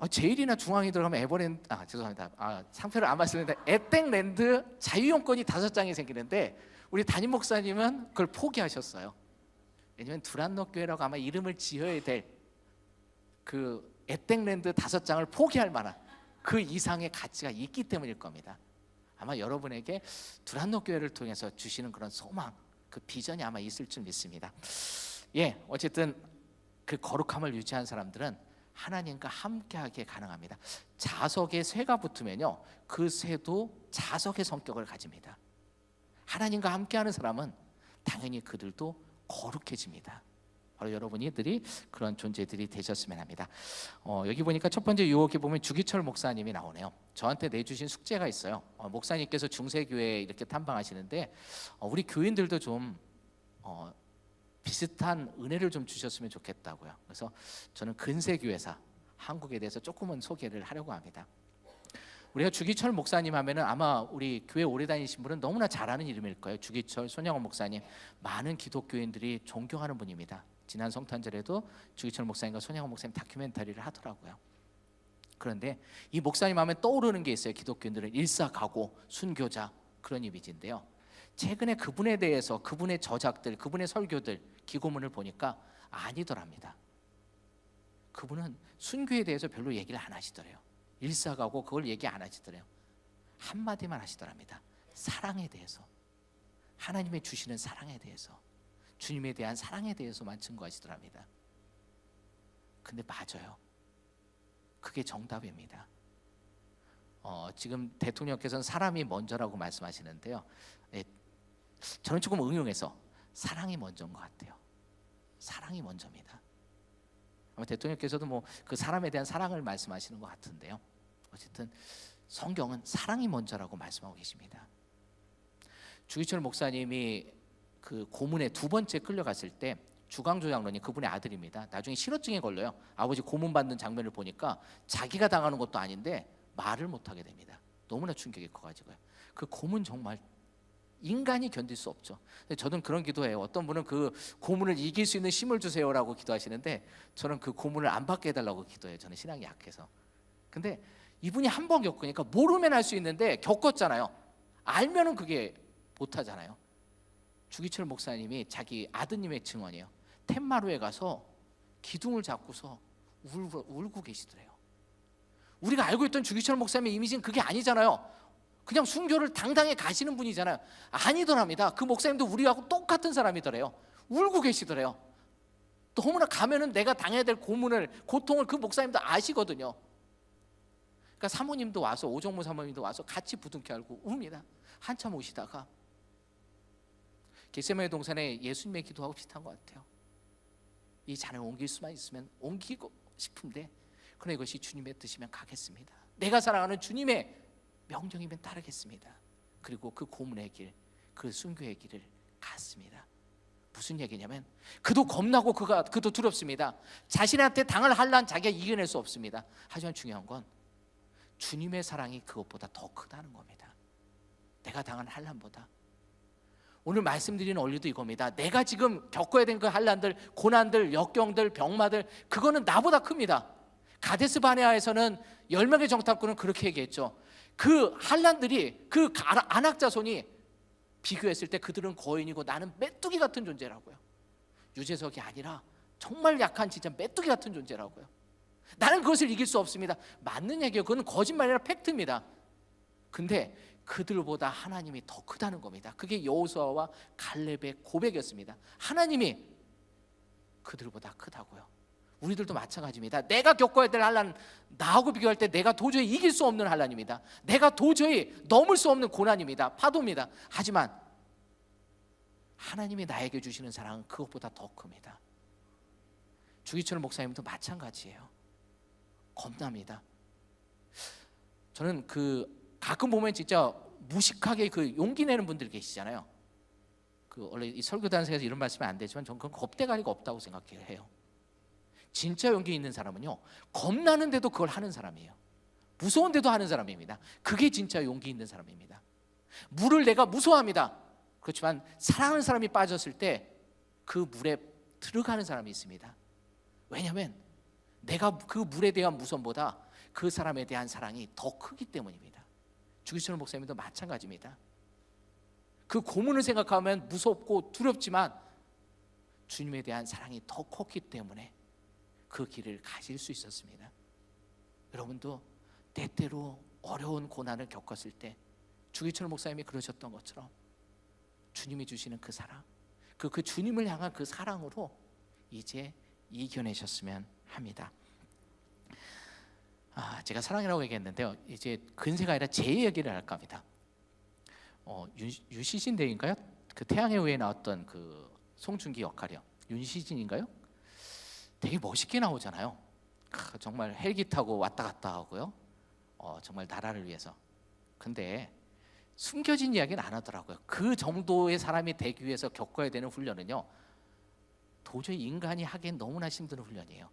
제일이나 중앙이 들어가면 에버랜드 죄송합니다. 상표를 안 말씀했는데 에땡랜드 자유용권이 5장이 생기는데 우리 담임 목사님은 그걸 포기하셨어요. 왜냐하면 두란노교회라고 아마 이름을 지어야 될 그 에땡랜드 5장을 포기할 만한 그 이상의 가치가 있기 때문일 겁니다. 아마 여러분에게 두란노교회를 통해서 주시는 그런 소망, 그 비전이 아마 있을 줄 믿습니다. 어쨌든 그 거룩함을 유지한 사람들은 하나님과 함께하기에 가능합니다. 자석에 쇠가 붙으면요, 그 쇠도 자석의 성격을 가집니다. 하나님과 함께하는 사람은 당연히 그들도 거룩해집니다. 바로 여러분들이 그런 존재들이 되셨으면 합니다. 여기 보니까 첫 번째 유혹에 보면 주기철 목사님이 나오네요. 저한테 내주신 숙제가 있어요. 목사님께서 중세교회 이렇게 탐방하시는데 우리 교인들도 좀 비슷한 은혜를 좀 주셨으면 좋겠다고요. 그래서 저는 근세교회사 한국에 대해서 조금은 소개를 하려고 합니다. 우리가 주기철 목사님 하면은 아마 우리 교회 오래 다니신 분은 너무나 잘 아는 이름일 거예요. 주기철 손영원 목사님, 많은 기독교인들이 존경하는 분입니다. 지난 성탄절에도 주기철 목사님과 손영원 목사님 다큐멘터리를 하더라고요. 그런데 이 목사님 하면 떠오르는 게 있어요. 기독교인들은 일사각오, 순교자, 그런 이미지인데요. 최근에 그분에 대해서 그분의 저작들, 그분의 설교들, 기고문을 보니까 아니더랍니다. 그분은 순교에 대해서 별로 얘기를 안 하시더래요. 일사각오 그걸 얘기 안 하시더래요. 한마디만 하시더랍니다. 사랑에 대해서, 하나님의 주시는 사랑에 대해서, 주님에 대한 사랑에 대해서만 증거하시더랍니다. 근데 맞아요. 그게 정답입니다. 지금 대통령께서는 사람이 먼저라고 말씀하시는데요. 저는 조금 응용해서 사랑이 먼저인 것 같아요. 사랑이 먼저입니다. 아마 대통령께서도 뭐 그 사람에 대한 사랑을 말씀하시는 것 같은데요. 어쨌든 성경은 사랑이 먼저라고 말씀하고 계십니다. 주기철 목사님이 그 고문에 두 번째 끌려갔을 때 주강조 장로님, 그분의 아들입니다. 나중에 실어증에 걸려요. 아버지 고문 받는 장면을 보니까 자기가 당하는 것도 아닌데 말을 못하게 됩니다. 너무나 충격이 커가지고요. 그 고문 정말 인간이 견딜 수 없죠. 저는 그런 기도해요. 어떤 분은 그 고문을 이길 수 있는 힘을 주세요라고 기도하시는데 저는 그 고문을 안 받게 해달라고 기도해요. 저는 신앙이 약해서. 근데 이분이 한 번 겪으니까 모르면 할 수 있는데 겪었잖아요. 알면은 그게 못하잖아요. 주기철 목사님이 자기 아드님의 증언이에요. 텐마루에 가서 기둥을 잡고서 울고 계시더래요. 우리가 알고 있던 주기철 목사님의 이미지는 그게 아니잖아요. 그냥 순교를 당당히 가시는 분이잖아요. 아니더랍니다. 그 목사님도 우리하고 똑같은 사람이더래요. 울고 계시더래요. 너무나 가면은 내가 당해야 될 고통을 그 목사님도 아시거든요. 그러니까 사모님도 와서, 오정무 사모님도 와서 같이 부둥켜 안고 웁니다. 한참 오시다가 겟세마네 동산에 예수님의 기도하고 비슷한 것 같아요. 이 잔을 옮길 수만 있으면 옮기고 싶은데 그러나 이것이 주님의 뜻이면 가겠습니다. 내가 사랑하는 주님의 명령이면 따르겠습니다. 그리고 그 고문의 길, 그 순교의 길을 갔습니다. 무슨 얘기냐면 그도 겁나고 그도 두렵습니다. 자신한테 당할 한란 자기가 이겨낼 수 없습니다. 하지만 중요한 건 주님의 사랑이 그것보다 더 크다는 겁니다. 내가 당한 한란보다. 오늘 말씀드리는 원리도 이겁니다. 내가 지금 겪어야 되는 그 한란들, 고난들, 역경들, 병마들, 그거는 나보다 큽니다. 가데스 바네아에서는 10명의 정탐꾼은 그렇게 얘기했죠. 그 한란들이, 그 안악자손이 비교했을 때 그들은 거인이고 나는 메뚜기 같은 존재라고요. 유재석이 아니라 정말 약한 진짜 메뚜기 같은 존재라고요. 나는 그것을 이길 수 없습니다. 맞는 얘기예요. 그건 거짓말이 아니라 팩트입니다. 근데 그들보다 하나님이 더 크다는 겁니다. 그게 여호수아와 갈렙의 고백이었습니다. 하나님이 그들보다 크다고요. 우리들도 마찬가지입니다. 내가 겪어야 될 환난, 나하고 비교할 때 내가 도저히 이길 수 없는 환난입니다. 내가 도저히 넘을 수 없는 고난입니다. 파도입니다. 하지만 하나님이 나에게 주시는 사랑은 그것보다 더 큽니다. 주기철 목사님도 마찬가지예요. 겁납니다. 저는 가끔 보면 진짜 무식하게 용기 내는 분들 계시잖아요. 원래 이 설교단에서 이런 말씀이 안 되지만 저는 그건 겁대가리가 없다고 생각해요. 진짜 용기 있는 사람은요, 겁나는데도 그걸 하는 사람이에요. 무서운데도 하는 사람입니다. 그게 진짜 용기 있는 사람입니다. 물을 내가 무서워합니다. 그렇지만 사랑하는 사람이 빠졌을 때 그 물에 들어가는 사람이 있습니다. 왜냐하면 내가 그 물에 대한 무서움보다 그 사람에 대한 사랑이 더 크기 때문입니다. 주기철 목사님도 마찬가지입니다. 그 고문을 생각하면 무섭고 두렵지만 주님에 대한 사랑이 더 컸기 때문에 그 길을 가실 수 있었습니다. 여러분도 때때로 어려운 고난을 겪었을 때 주기철 목사님이 그러셨던 것처럼 주님이 주시는 그 사랑, 그 주님을 향한 그 사랑으로 이제 이겨내셨으면 합니다. 제가 사랑이라고 얘기했는데요, 이제 근세가 아니라 제 얘기를 할까 합니다. 유시진 대인가요? 그 태양의 후예에 나왔던 그 송중기 역할이요. 윤시진인가요? 되게 멋있게 나오잖아요. 정말 헬기 타고 왔다 갔다 하고요. 정말 나라를 위해서. 근데 숨겨진 이야기는 안 하더라고요. 그 정도의 사람이 되기 위해서 겪어야 되는 훈련은요, 도저히 인간이 하기엔 너무나 힘든 훈련이에요.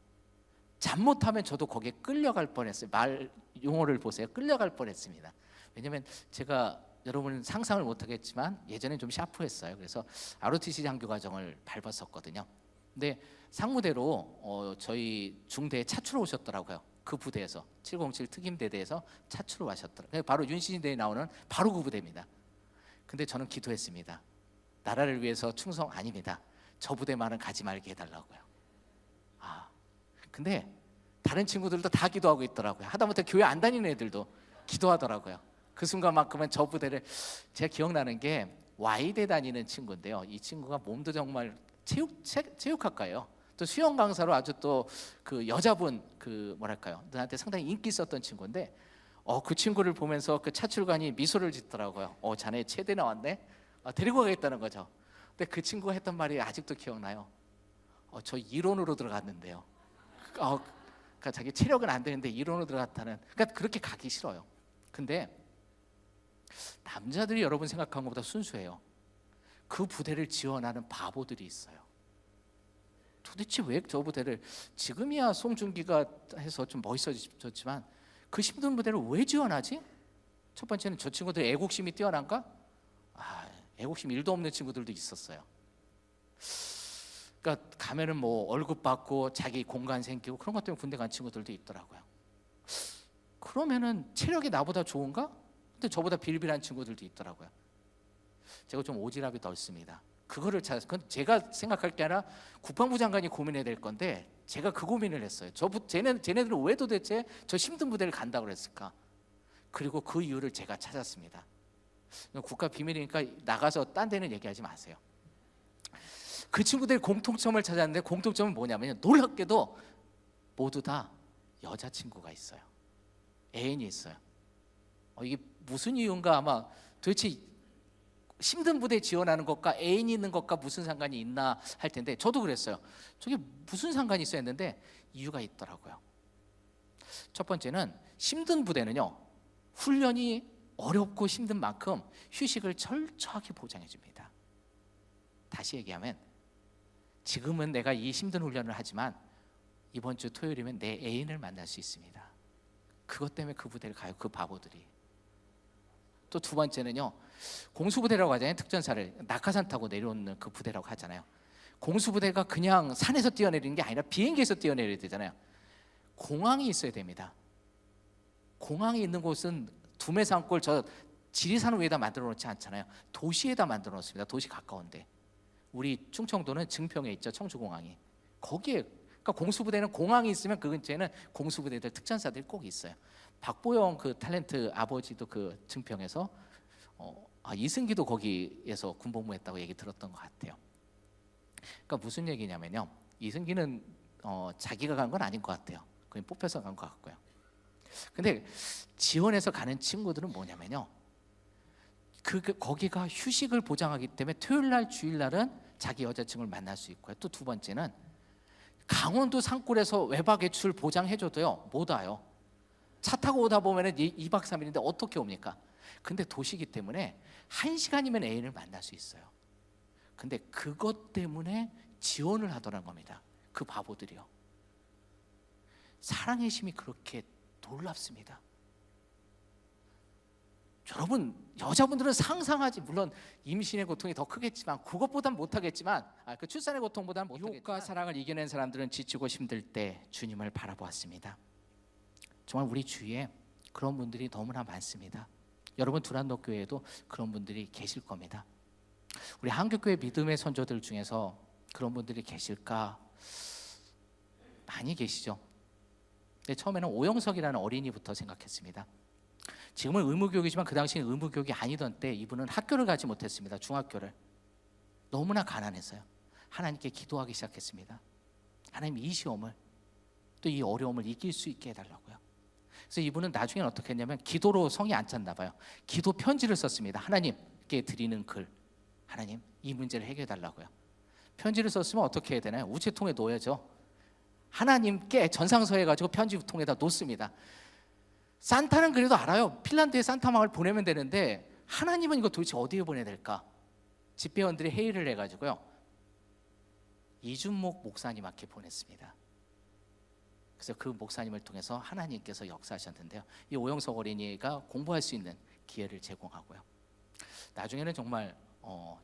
잘못하면 저도 거기에 끌려갈 뻔했어요. 말 용어를 보세요. 끌려갈 뻔했습니다. 왜냐하면 제가 여러분은 상상을 못하겠지만 예전에 좀 샤프했어요. 그래서 ROTC 장교 과정을 밟았었거든요. 근데 상무대로 저희 중대에 차출을 오셨더라고요. 그 부대에서 707 특임대대에서 차출을 하셨더라고요. 바로 윤시진 대에 나오는 바로 그 부대입니다. 근데 저는 기도했습니다. 나라를 위해서 충성 아닙니다. 저 부대만은 가지 말게 해달라고요. 근데 다른 친구들도 다 기도하고 있더라고요. 하다못해 교회 안 다니는 애들도 기도하더라고요. 그 순간만큼은 저 부대를, 제가 기억나는 게 Y대 다니는 친구인데요, 이 친구가 몸도 정말 체육학과예요. 또 수영 강사로 아주 또 그 여자분 뭐랄까요, 나한테 상당히 인기 있었던 친구인데 그 친구를 보면서 그 차출관이 미소를 짓더라고요. 자네 체대 나왔네? 데리고 가겠다는 거죠. 근데 그 친구가 했던 말이 아직도 기억나요. 저 이론으로 들어갔는데요. 그러니까 자기 체력은 안 되는데 이론으로 들어갔다는, 그러니까 그렇게 가기 싫어요. 근데 남자들이 여러분 생각한 것보다 순수해요. 그 부대를 지원하는 바보들이 있어요. 도대체 왜 저 부대를, 지금이야 송중기가 해서 좀 멋있어졌지만 그 힘든 부대를 왜 지원하지? 첫 번째는 저 친구들 애국심이 뛰어난가? 애국심 1도 없는 친구들도 있었어요. 그러니까 가면은 뭐 월급 받고 자기 공간 생기고 그런 것 때문에 군대 간 친구들도 있더라고요. 그러면은 체력이 나보다 좋은가? 근데 저보다 빌빌한 친구들도 있더라고요. 제가 좀 오지랖이 넓습니다. 그거를 그건 제가 생각할 게 아니라 국방부 장관이 고민해야 될 건데 제가 그 고민을 했어요. 쟤네들은 왜 도대체 저 힘든 부대를 간다고 그랬을까? 그리고 그 이유를 제가 찾았습니다. 국가 비밀이니까 나가서 딴 데는 얘기하지 마세요. 그 친구들이 공통점을 찾았는데 공통점은 뭐냐면요, 놀랍게도 모두 다 여자친구가 있어요. 애인이 있어요. 이게 무슨 이유인가, 아마 도대체 힘든 부대 지원하는 것과 애인이 있는 것과 무슨 상관이 있나 할 텐데 저도 그랬어요. 저게 무슨 상관이 있어야 했는데 이유가 있더라고요. 첫 번째는 힘든 부대는요, 훈련이 어렵고 힘든 만큼 휴식을 철저하게 보장해 줍니다. 다시 얘기하면 지금은 내가 이 힘든 훈련을 하지만 이번 주 토요일이면 내 애인을 만날 수 있습니다. 그것 때문에 그 부대를 가요, 그 바보들이. 또 두 번째는요, 공수부대라고 하잖아요. 특전사를 낙하산 타고 내려오는 그 부대라고 하잖아요. 공수부대가 그냥 산에서 뛰어내리는 게 아니라 비행기에서 뛰어내려야 되잖아요. 공항이 있어야 됩니다. 공항이 있는 곳은 두메산골 저 지리산 위에다 만들어 놓지 않잖아요. 도시에다 만들어 놓습니다. 도시 가까운데. 우리 충청도는 증평에 있죠, 청주공항이. 거기에, 그러니까 공수부대는 공항이 있으면 그 근처에는 공수부대들 특전사들이 꼭 있어요. 박보영 그 탤런트 아버지도 그 증평에서 이승기도 거기에서 군복무했다고 얘기 들었던 것 같아요. 그러니까 무슨 얘기냐면요, 이승기는 자기가 간 건 아닌 것 같아요. 그냥 뽑혀서 간 것 같고요. 근데 지원해서 가는 친구들은 뭐냐면요, 거기가 휴식을 보장하기 때문에 토요일날 주일날은 자기 여자친구를 만날 수 있고요. 또 두 번째는 강원도 산골에서 외박 외출 보장해줘도요 못 와요. 차 타고 오다 보면은 2박 3일인데 어떻게 옵니까? 근데 도시기 때문에 1시간이면 애인을 만날 수 있어요. 근데 그것 때문에 지원을 하더라는 겁니다. 그 바보들이요. 사랑의 힘이 그렇게 놀랍습니다. 여러분, 여자분들은 상상하지, 물론 임신의 고통이 더 크겠지만 그것보단 못하겠지만, 그 출산의 고통보다는 못하겠지만, 유혹과 사랑을 이겨낸 사람들은 지치고 힘들 때 주님을 바라보았습니다. 정말 우리 주위에 그런 분들이 너무나 많습니다. 여러분 두란노 교회에도 그런 분들이 계실 겁니다. 우리 한국교회 믿음의 선조들 중에서 그런 분들이 계실까? 많이 계시죠. 근데 처음에는 오영석이라는 어린이부터 생각했습니다. 지금은 의무교육이지만 그 당시에는 의무교육이 아니던 때 이분은 학교를 가지 못했습니다. 중학교를. 너무나 가난했어요. 하나님께 기도하기 시작했습니다. 하나님, 이 시험을, 또 이 어려움을 이길 수 있게 해달라고요. 그래서 이분은 나중에는 어떻게 했냐면 기도로 성이 안 찼나 봐요. 기도 편지를 썼습니다. 하나님께 드리는 글, 하나님 이 문제를 해결해 달라고요. 편지를 썼으면 어떻게 해야 되나요? 우체통에 넣어야죠. 하나님께 전상서 해가지고 편지통에다 놓습니다. 산타는 그래도 알아요. 핀란드에 산타망을 보내면 되는데 하나님은 이거 도대체 어디에 보내야 될까? 집배원들이 회의를 해가지고요, 이준목 목사님한테 보냈습니다. 그래서 그 목사님을 통해서 하나님께서 역사하셨는데요, 이 오영석 어린이가 공부할 수 있는 기회를 제공하고요, 나중에는 정말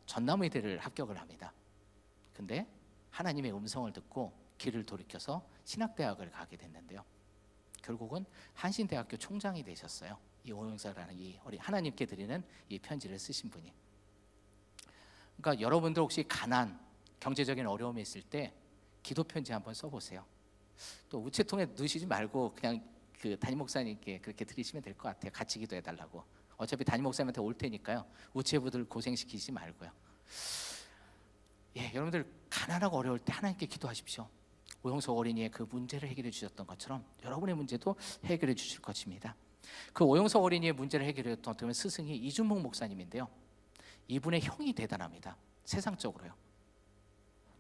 전남의대를 합격을 합니다. 근데 하나님의 음성을 듣고 길을 돌이켜서 신학대학을 가게 됐는데요, 결국은 한신대학교 총장이 되셨어요. 이 오영석이라는 이 하나님께 드리는 이 편지를 쓰신 분이. 그러니까 여러분들 혹시 가난, 경제적인 어려움이 있을 때 기도 편지 한번 써보세요. 또 우체통에 넣으시지 말고 그냥 그 담임 목사님께 그렇게 드리시면 될 것 같아요. 같이 기도해달라고. 어차피 담임 목사님한테 올 테니까요, 우체부들 고생시키지 말고요. 여러분들 가난하고 어려울 때 하나님께 기도하십시오. 오영석 어린이의 그 문제를 해결해 주셨던 것처럼 여러분의 문제도 해결해 주실 것입니다. 그 오영석 어린이의 문제를 해결했던 어떻게 보면 스승이 이준목 목사님인데요, 이분의 형이 대단합니다. 세상적으로요.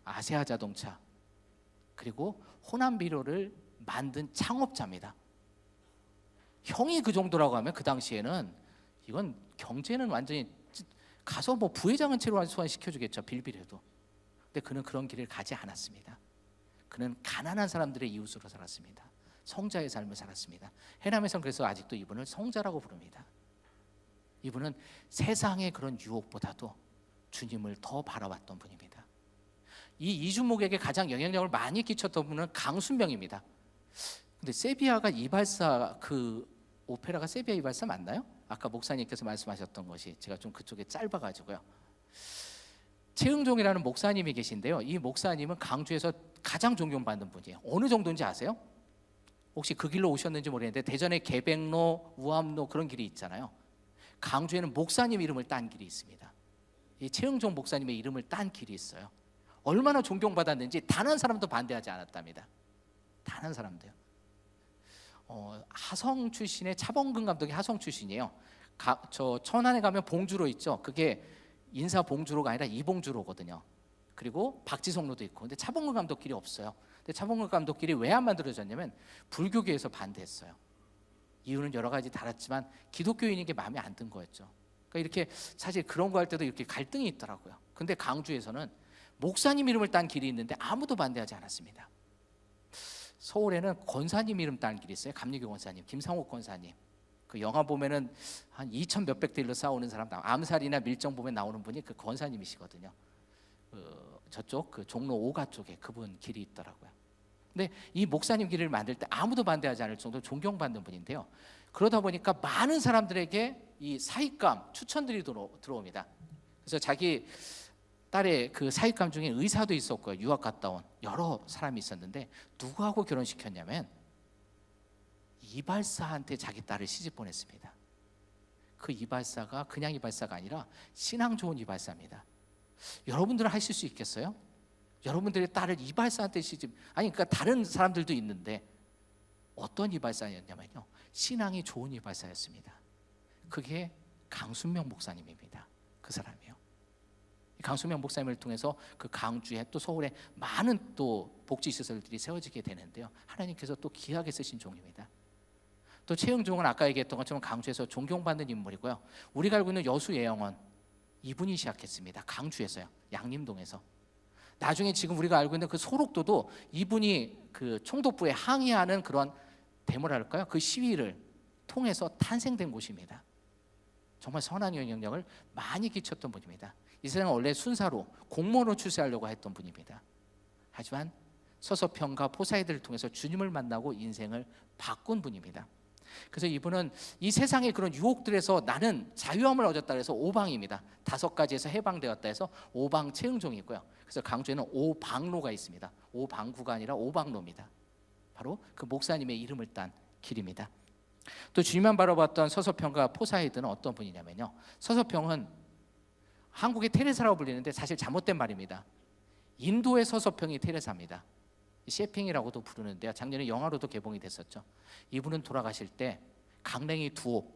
아세아 자동차 그리고 호남 비료를 만든 창업자입니다. 형이 그 정도라고 하면 그 당시에는 이건 경제는 완전히 가서 뭐 부회장은 최소한 소환시켜주겠죠, 빌빌해도. 근데 그는 그런 길을 가지 않았습니다. 그는 가난한 사람들의 이웃으로 살았습니다. 성자의 삶을 살았습니다. 해남에서는 그래서 아직도 이분을 성자라고 부릅니다. 이분은 세상의 그런 유혹보다도 주님을 더 바라봤던 분입니다. 이 이준목에게 가장 영향력을 많이 끼쳤던 분은 강순명입니다. 근데 세비야가 이발사, 그 오페라가 세비야 이발사 맞나요? 아까 목사님께서 말씀하셨던 것이, 제가 좀 그쪽에 짧아가지고요. 최응종이라는 목사님이 계신데요, 이 목사님은 강주에서 가장 존경받는 분이에요. 어느 정도인지 아세요? 혹시 그 길로 오셨는지 모르겠는데 대전에 계백로, 우암로 그런 길이 있잖아요. 강주에는 목사님 이름을 딴 길이 있습니다. 이 최응종 목사님의 이름을 딴 길이 있어요. 얼마나 존경받았는지 단 한 사람도 반대하지 않았답니다. 단 한 사람도요. 하성 출신의 차범근 감독이 하성 출신이에요. 저 천안에 가면 봉주로 있죠. 그게 인사 봉주로가 아니라 이봉주로거든요. 그리고 박지성로도 있고. 근데 차범근 감독길이 없어요. 근데 차범근 감독길이 왜 안 만들어졌냐면 불교계에서 반대했어요. 이유는 여러 가지 달았지만 기독교인에게 마음에 안 든 거였죠. 그러니까 이렇게 사실 그런 거 할 때도 이렇게 갈등이 있더라고요. 근데 강주에서는 목사님 이름을 딴 길이 있는데 아무도 반대하지 않았습니다. 서울에는 권사님 이름 딴 길이 있어요. 감리교 권사님, 김상옥 권사님. 그 영화 보면은 한 2,000 몇백 대 1로 싸우는 사람, 암살이나 밀정 보면 나오는 분이 그 권사님이시거든요. 저쪽 그 종로 5가 쪽에 그분 길이 있더라고요. 근데 이 목사님 길을 만들 때 아무도 반대하지 않을 정도로 존경받는 분인데요, 그러다 보니까 많은 사람들에게 이 사익감 추천들이 들어옵니다. 그래서 자기 딸의 그 사익감 중에 의사도 있었고요, 유학 갔다 온 여러 사람이 있었는데 누구하고 결혼시켰냐면 이발사한테 자기 딸을 시집 보냈습니다. 그 이발사가 그냥 이발사가 아니라 신앙 좋은 이발사입니다. 여러분들은 하실 수 있겠어요? 여러분들의 딸을 이발사한테 시집, 아니 그러니까 다른 사람들도 있는데 어떤 이발사였냐면요, 신앙이 좋은 이발사였습니다. 그게 강순명 목사님입니다. 그 사람이요. 강순명 목사님을 통해서 그 강주에 또 서울에 많은 또 복지시설들이 세워지게 되는데요, 하나님께서 또 귀하게 쓰신 종입니다. 또 최응종은 아까 얘기했던 것처럼 강주에서 존경받는 인물이고요. 우리가 알고 있는 여수 예영원, 이분이 시작했습니다. 강주에서요, 양림동에서. 나중에 지금 우리가 알고 있는 그 소록도도 이분이 그 총독부에 항의하는 그런 데모랄까요, 그 시위를 통해서 탄생된 곳입니다. 정말 선한 영향력을 많이 끼쳤던 분입니다. 이 사람은 원래 순사로 공무원으로 출세하려고 했던 분입니다. 하지만 서서평과 포사이드를 통해서 주님을 만나고 인생을 바꾼 분입니다. 그래서 이분은 이 세상의 그런 유혹들에서 나는 자유함을 얻었다 해서 오방입니다. 5가지에서 해방되었다 해서 오방 최응종이고요. 그래서 강주에는 오방로가 있습니다. 오방구가 아니라 오방로입니다. 바로 그 목사님의 이름을 딴 길입니다. 또 주님만 바라봤던 서서평과 포사이드는 어떤 분이냐면요, 서서평은 한국의 테레사라고 불리는데 사실 잘못된 말입니다. 인도의 서서평이 테레사입니다. 셰핑이라고도 부르는데요, 작년에 영화로도 개봉이 됐었죠. 이분은 돌아가실 때 강냉이 2옷,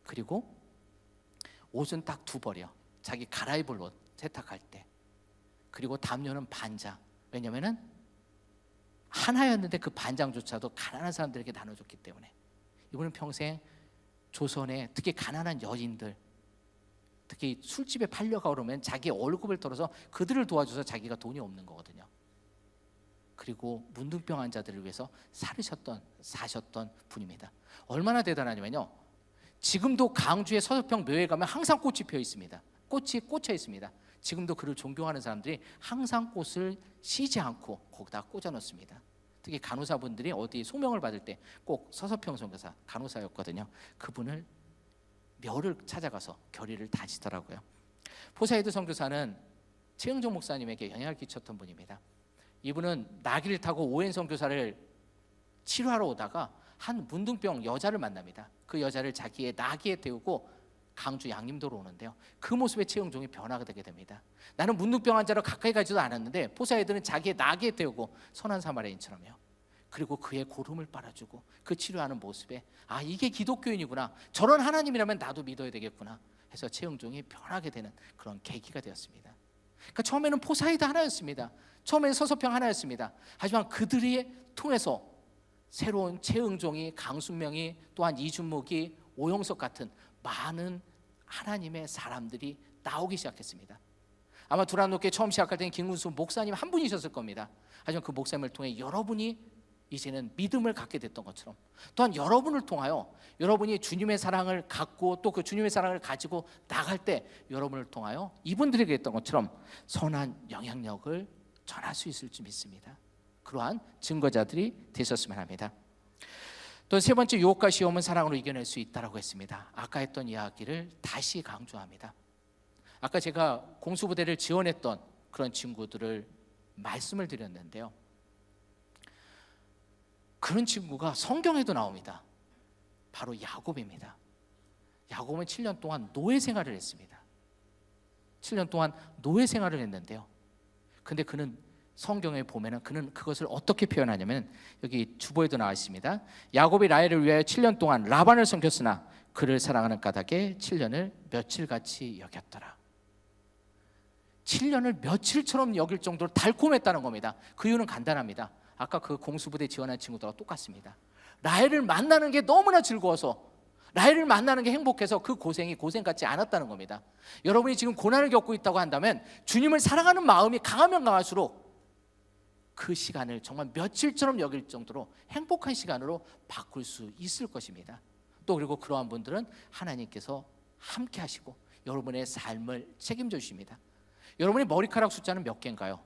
그리고 옷은 딱 2벌이요. 자기 갈아입을 옷 세탁할 때. 그리고 담요는 반장. 왜냐면은 하나였는데 그 반장조차도 가난한 사람들에게 나눠줬기 때문에. 이분은 평생 조선의 특히 가난한 여인들, 특히 술집에 팔려가 오르면 자기 월급을 털어서 그들을 도와줘서 자기가 돈이 없는 거거든요. 그리고 문둥병 환자들을 위해서 사셨던 분입니다. 얼마나 대단하냐면요, 지금도 강주의 서서평 묘에 가면 항상 꽃이 피어 있습니다. 꽃이 꽂혀 있습니다. 지금도 그를 존경하는 사람들이 항상 꽃을 쉬지 않고 거기다 꽂아 놓습니다. 특히 간호사분들이 어디 소명을 받을 때 꼭 서서평 선교사, 간호사였거든요. 그분을 묘를 찾아가서 결의를 다지더라고요. 포사이드 선교사는 최응종 목사님에게 영향을 끼쳤던 분입니다. 이분은 나귀를 타고 오웬 선교사를 치료하러 오다가 한 문둥병 여자를 만납니다. 그 여자를 자기의 나귀에 태우고 강주 양림도로 오는데요, 그 모습에 최응종이 변화가 되게 됩니다. 나는 문둥병 환자로 가까이 가지도 않았는데 포사이드는 자기의 나귀에 태우고 선한 사마리아인처럼요, 그리고 그의 고름을 빨아주고 그 치료하는 모습에 아, 이게 기독교인이구나, 저런 하나님이라면 나도 믿어야 되겠구나 해서 최응종이 변하게 되는 그런 계기가 되었습니다. 그러니까 처음에는 포사이드 하나였습니다. 처음에는 서서평 하나였습니다. 하지만 그들이 통해서 새로운 최응종이, 강순명이, 또한 이준목이, 오영석 같은 많은 하나님의 사람들이 나오기 시작했습니다. 아마 두란노교회 처음 시작할 때는 김군수 목사님 한 분이셨을 겁니다. 하지만 그 목사님을 통해 여러분이 이제는 믿음을 갖게 됐던 것처럼, 또한 여러분을 통하여 여러분이 주님의 사랑을 갖고 또 그 주님의 사랑을 가지고 나갈 때 여러분을 통하여 이분들에게 했던 것처럼 선한 영향력을 전할 수 있을 줄 믿습니다. 그러한 증거자들이 되셨으면 합니다. 또 세 번째, 유혹과 시험은 사랑으로 이겨낼 수 있다라고 했습니다. 아까 했던 이야기를 다시 강조합니다. 아까 제가 공수부대를 지원했던 그런 친구들을 말씀을 드렸는데요, 그런 친구가 성경에도 나옵니다. 바로 야곱입니다. 야곱은 7년 동안 노예 생활을 했습니다. 7년 동안 노예 생활을 했는데요, 근데 그는 성경에 보면은 그는 그것을 어떻게 표현하냐면, 여기 주보에도 나와 있습니다. 야곱이 라헬을 위하여 7년 동안 라반을 섬겼으나 그를 사랑하는 까닭에 7년을 며칠같이 여겼더라. 7년을 며칠처럼 여길 정도로 달콤했다는 겁니다. 그 이유는 간단합니다. 아까 그 공수부대 지원한 친구들과 똑같습니다. 라헬을 만나는 게 너무나 즐거워서, 라헬을 만나는 게 행복해서 그 고생이 고생 같지 않았다는 겁니다. 여러분이 지금 고난을 겪고 있다고 한다면 주님을 사랑하는 마음이 강하면 강할수록 그 시간을 정말 며칠처럼 여길 정도로 행복한 시간으로 바꿀 수 있을 것입니다. 또 그리고 그러한 분들은 하나님께서 함께 하시고 여러분의 삶을 책임져 주십니다. 여러분의 머리카락 숫자는 몇 개인가요?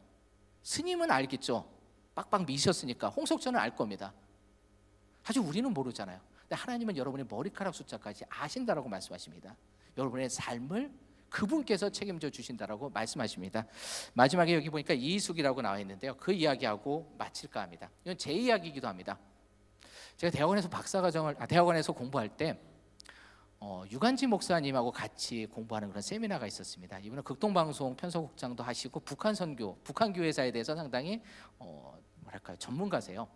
스님은 알겠죠. 빡빡 미셨으니까. 홍석천은 알 겁니다. 하지만 우리는 모르잖아요. 근데 하나님은 여러분의 머리카락 숫자까지 아신다라고 말씀하십니다. 여러분의 삶을 그분께서 책임져 주신다라고 말씀하십니다. 마지막에 여기 보니까 이숙이라고 나와 있는데요, 그 이야기하고 마칠까 합니다. 이건 제 이야기이기도 합니다. 제가 대학원에서 대학원에서 공부할 때 유관지 목사님하고 같이 공부하는 그런 세미나가 있었습니다. 이분은 극동방송 편성국장도 하시고 북한 선교, 북한 교회사에 대해서 상당히 뭐랄까요, 전문가세요.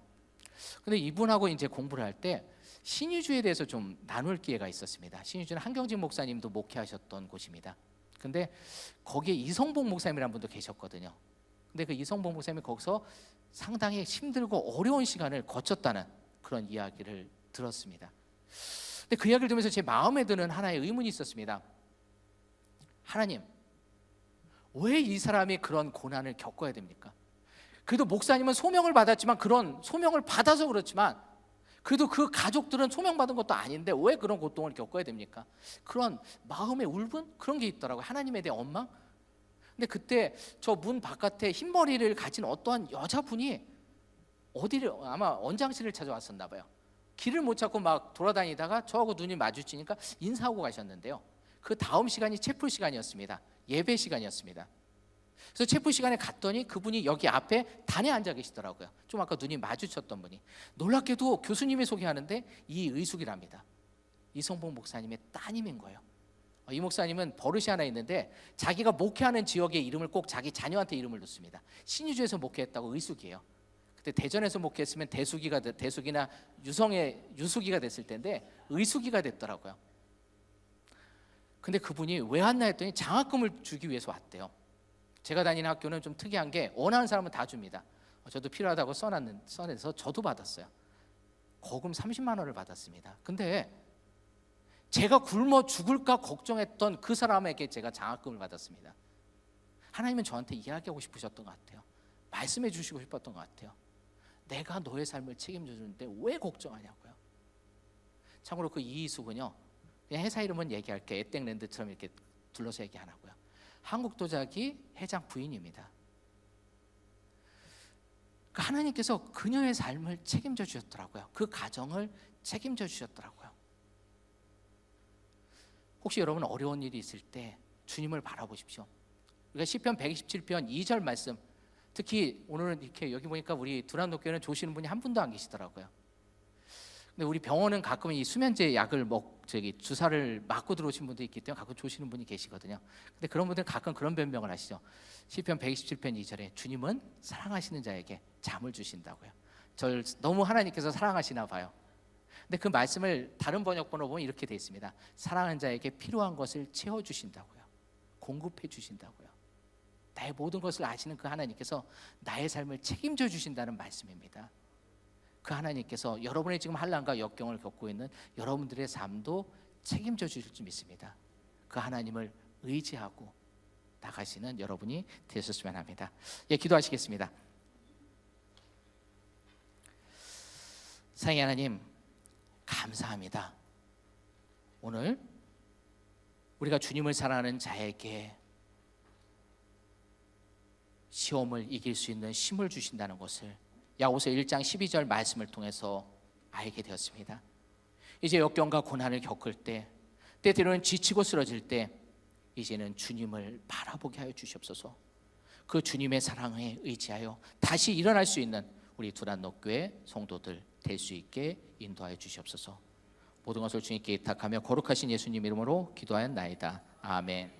근데 이분하고 이제 공부를 할 때 신유주에 대해서 좀 나눌 기회가 있었습니다. 신유주는 한경진 목사님도 목회하셨던 곳입니다. 근데 거기에 이성복 목사님이라는 분도 계셨거든요. 근데 그 이성복 목사님이 거기서 상당히 힘들고 어려운 시간을 거쳤다는 그런 이야기를 들었습니다. 근데 그 이야기를 들으면서 제 마음에 드는 하나의 의문이 있었습니다. 하나님, 왜 이 사람이 그런 고난을 겪어야 됩니까? 그래도 목사님은 소명을 받았지만, 그런 소명을 받아서 그렇지만 그래도 그 가족들은 소명받은 것도 아닌데 왜 그런 고통을 겪어야 됩니까? 그런 마음의 울분? 그런 게 있더라고요. 하나님에 대한 원망? 근데 그때 저 문 바깥에 흰머리를 가진 어떠한 여자분이 어디를, 아마 원장실을 찾아왔었나 봐요. 길을 못 찾고 막 돌아다니다가 저하고 눈이 마주치니까 인사하고 가셨는데요. 그 다음 시간이 체풀 시간이었습니다. 예배 시간이었습니다. 그래서 체풀 시간에 갔더니 그분이 여기 앞에 단에 앉아 계시더라고요. 좀 아까 눈이 마주쳤던 분이. 놀랍게도 교수님이 소개하는데 이의숙이랍니다. 이성복 목사님의 따님인 거예요. 이 목사님은 버릇이 하나 있는데 자기가 목회하는 지역의 이름을 꼭 자기 자녀한테 이름을 넣습니다. 신유주에서 목회했다고 의숙이에요. 그때 대전에서 목회했으면 대숙이나 유숙이가 됐을 텐데 의숙이가 됐더라고요. 근데 그분이 왜 왔나 했더니 장학금을 주기 위해서 왔대요. 제가 다니는 학교는 좀 특이한 게 원하는 사람은 다 줍니다. 저도 필요하다고 써내서 저도 받았어요. 거금 30만 원을 받았습니다. 근데 제가 굶어 죽을까 걱정했던 그 사람에게 제가 장학금을 받았습니다. 하나님은 저한테 이야기하고 싶으셨던 것 같아요. 말씀해 주시고 싶었던 것 같아요. 내가 너의 삶을 책임져 주는데 왜 걱정하냐고요. 참고로 그 이희숙은요, 그냥 회사 이름은 얘기할게, 에땡랜드처럼 이렇게 둘러서 얘기 안 하고요, 한국도자기 회장 부인입니다. 그 하나님께서 그녀의 삶을 책임져 주셨더라고요. 그 가정을 책임져 주셨더라고요. 혹시 여러분 어려운 일이 있을 때 주님을 바라보십시오. 우리가 시편 127편 2절 말씀, 특히 오늘은 이렇게 여기 보니까 우리 두란노교회는 조시는 분이 한 분도 안 계시더라고요. 근데 우리 병원은 가끔 이 수면제 약을 주사를 맞고 들어오신 분들이 있기 때문에 가끔 조시는 분이 계시거든요. 근데 그런 분들은 가끔 그런 변명을 하시죠. 시편 127편 2절에 주님은 사랑하시는 자에게 잠을 주신다고요. 절 너무 하나님께서 사랑하시나 봐요. 근데 그 말씀을 다른 번역본으로 보면 이렇게 돼 있습니다. 사랑하는 자에게 필요한 것을 채워주신다고요. 공급해 주신다고요. 나의 모든 것을 아시는 그 하나님께서 나의 삶을 책임져 주신다는 말씀입니다. 그 하나님께서 여러분의 지금 환난과 역경을 겪고 있는 여러분들의 삶도 책임져 주실 줄 믿습니다. 그 하나님을 의지하고 나가시는 여러분이 되셨으면 합니다. 예, 기도하시겠습니다. 사랑의 하나님, 감사합니다. 오늘 우리가 주님을 사랑하는 자에게 시험을 이길 수 있는 힘을 주신다는 것을 야고보서 1장 12절 말씀을 통해서 알게 되었습니다. 이제 역경과 고난을 겪을 때, 때때로는 지치고 쓰러질 때 이제는 주님을 바라보게 하여 주시옵소서. 그 주님의 사랑에 의지하여 다시 일어날 수 있는 우리 두란노교회 성도들 될 수 있게 인도하여 주시옵소서. 모든 것을 주님께 의탁하며 거룩하신 예수님 이름으로 기도하였나이다. 아멘.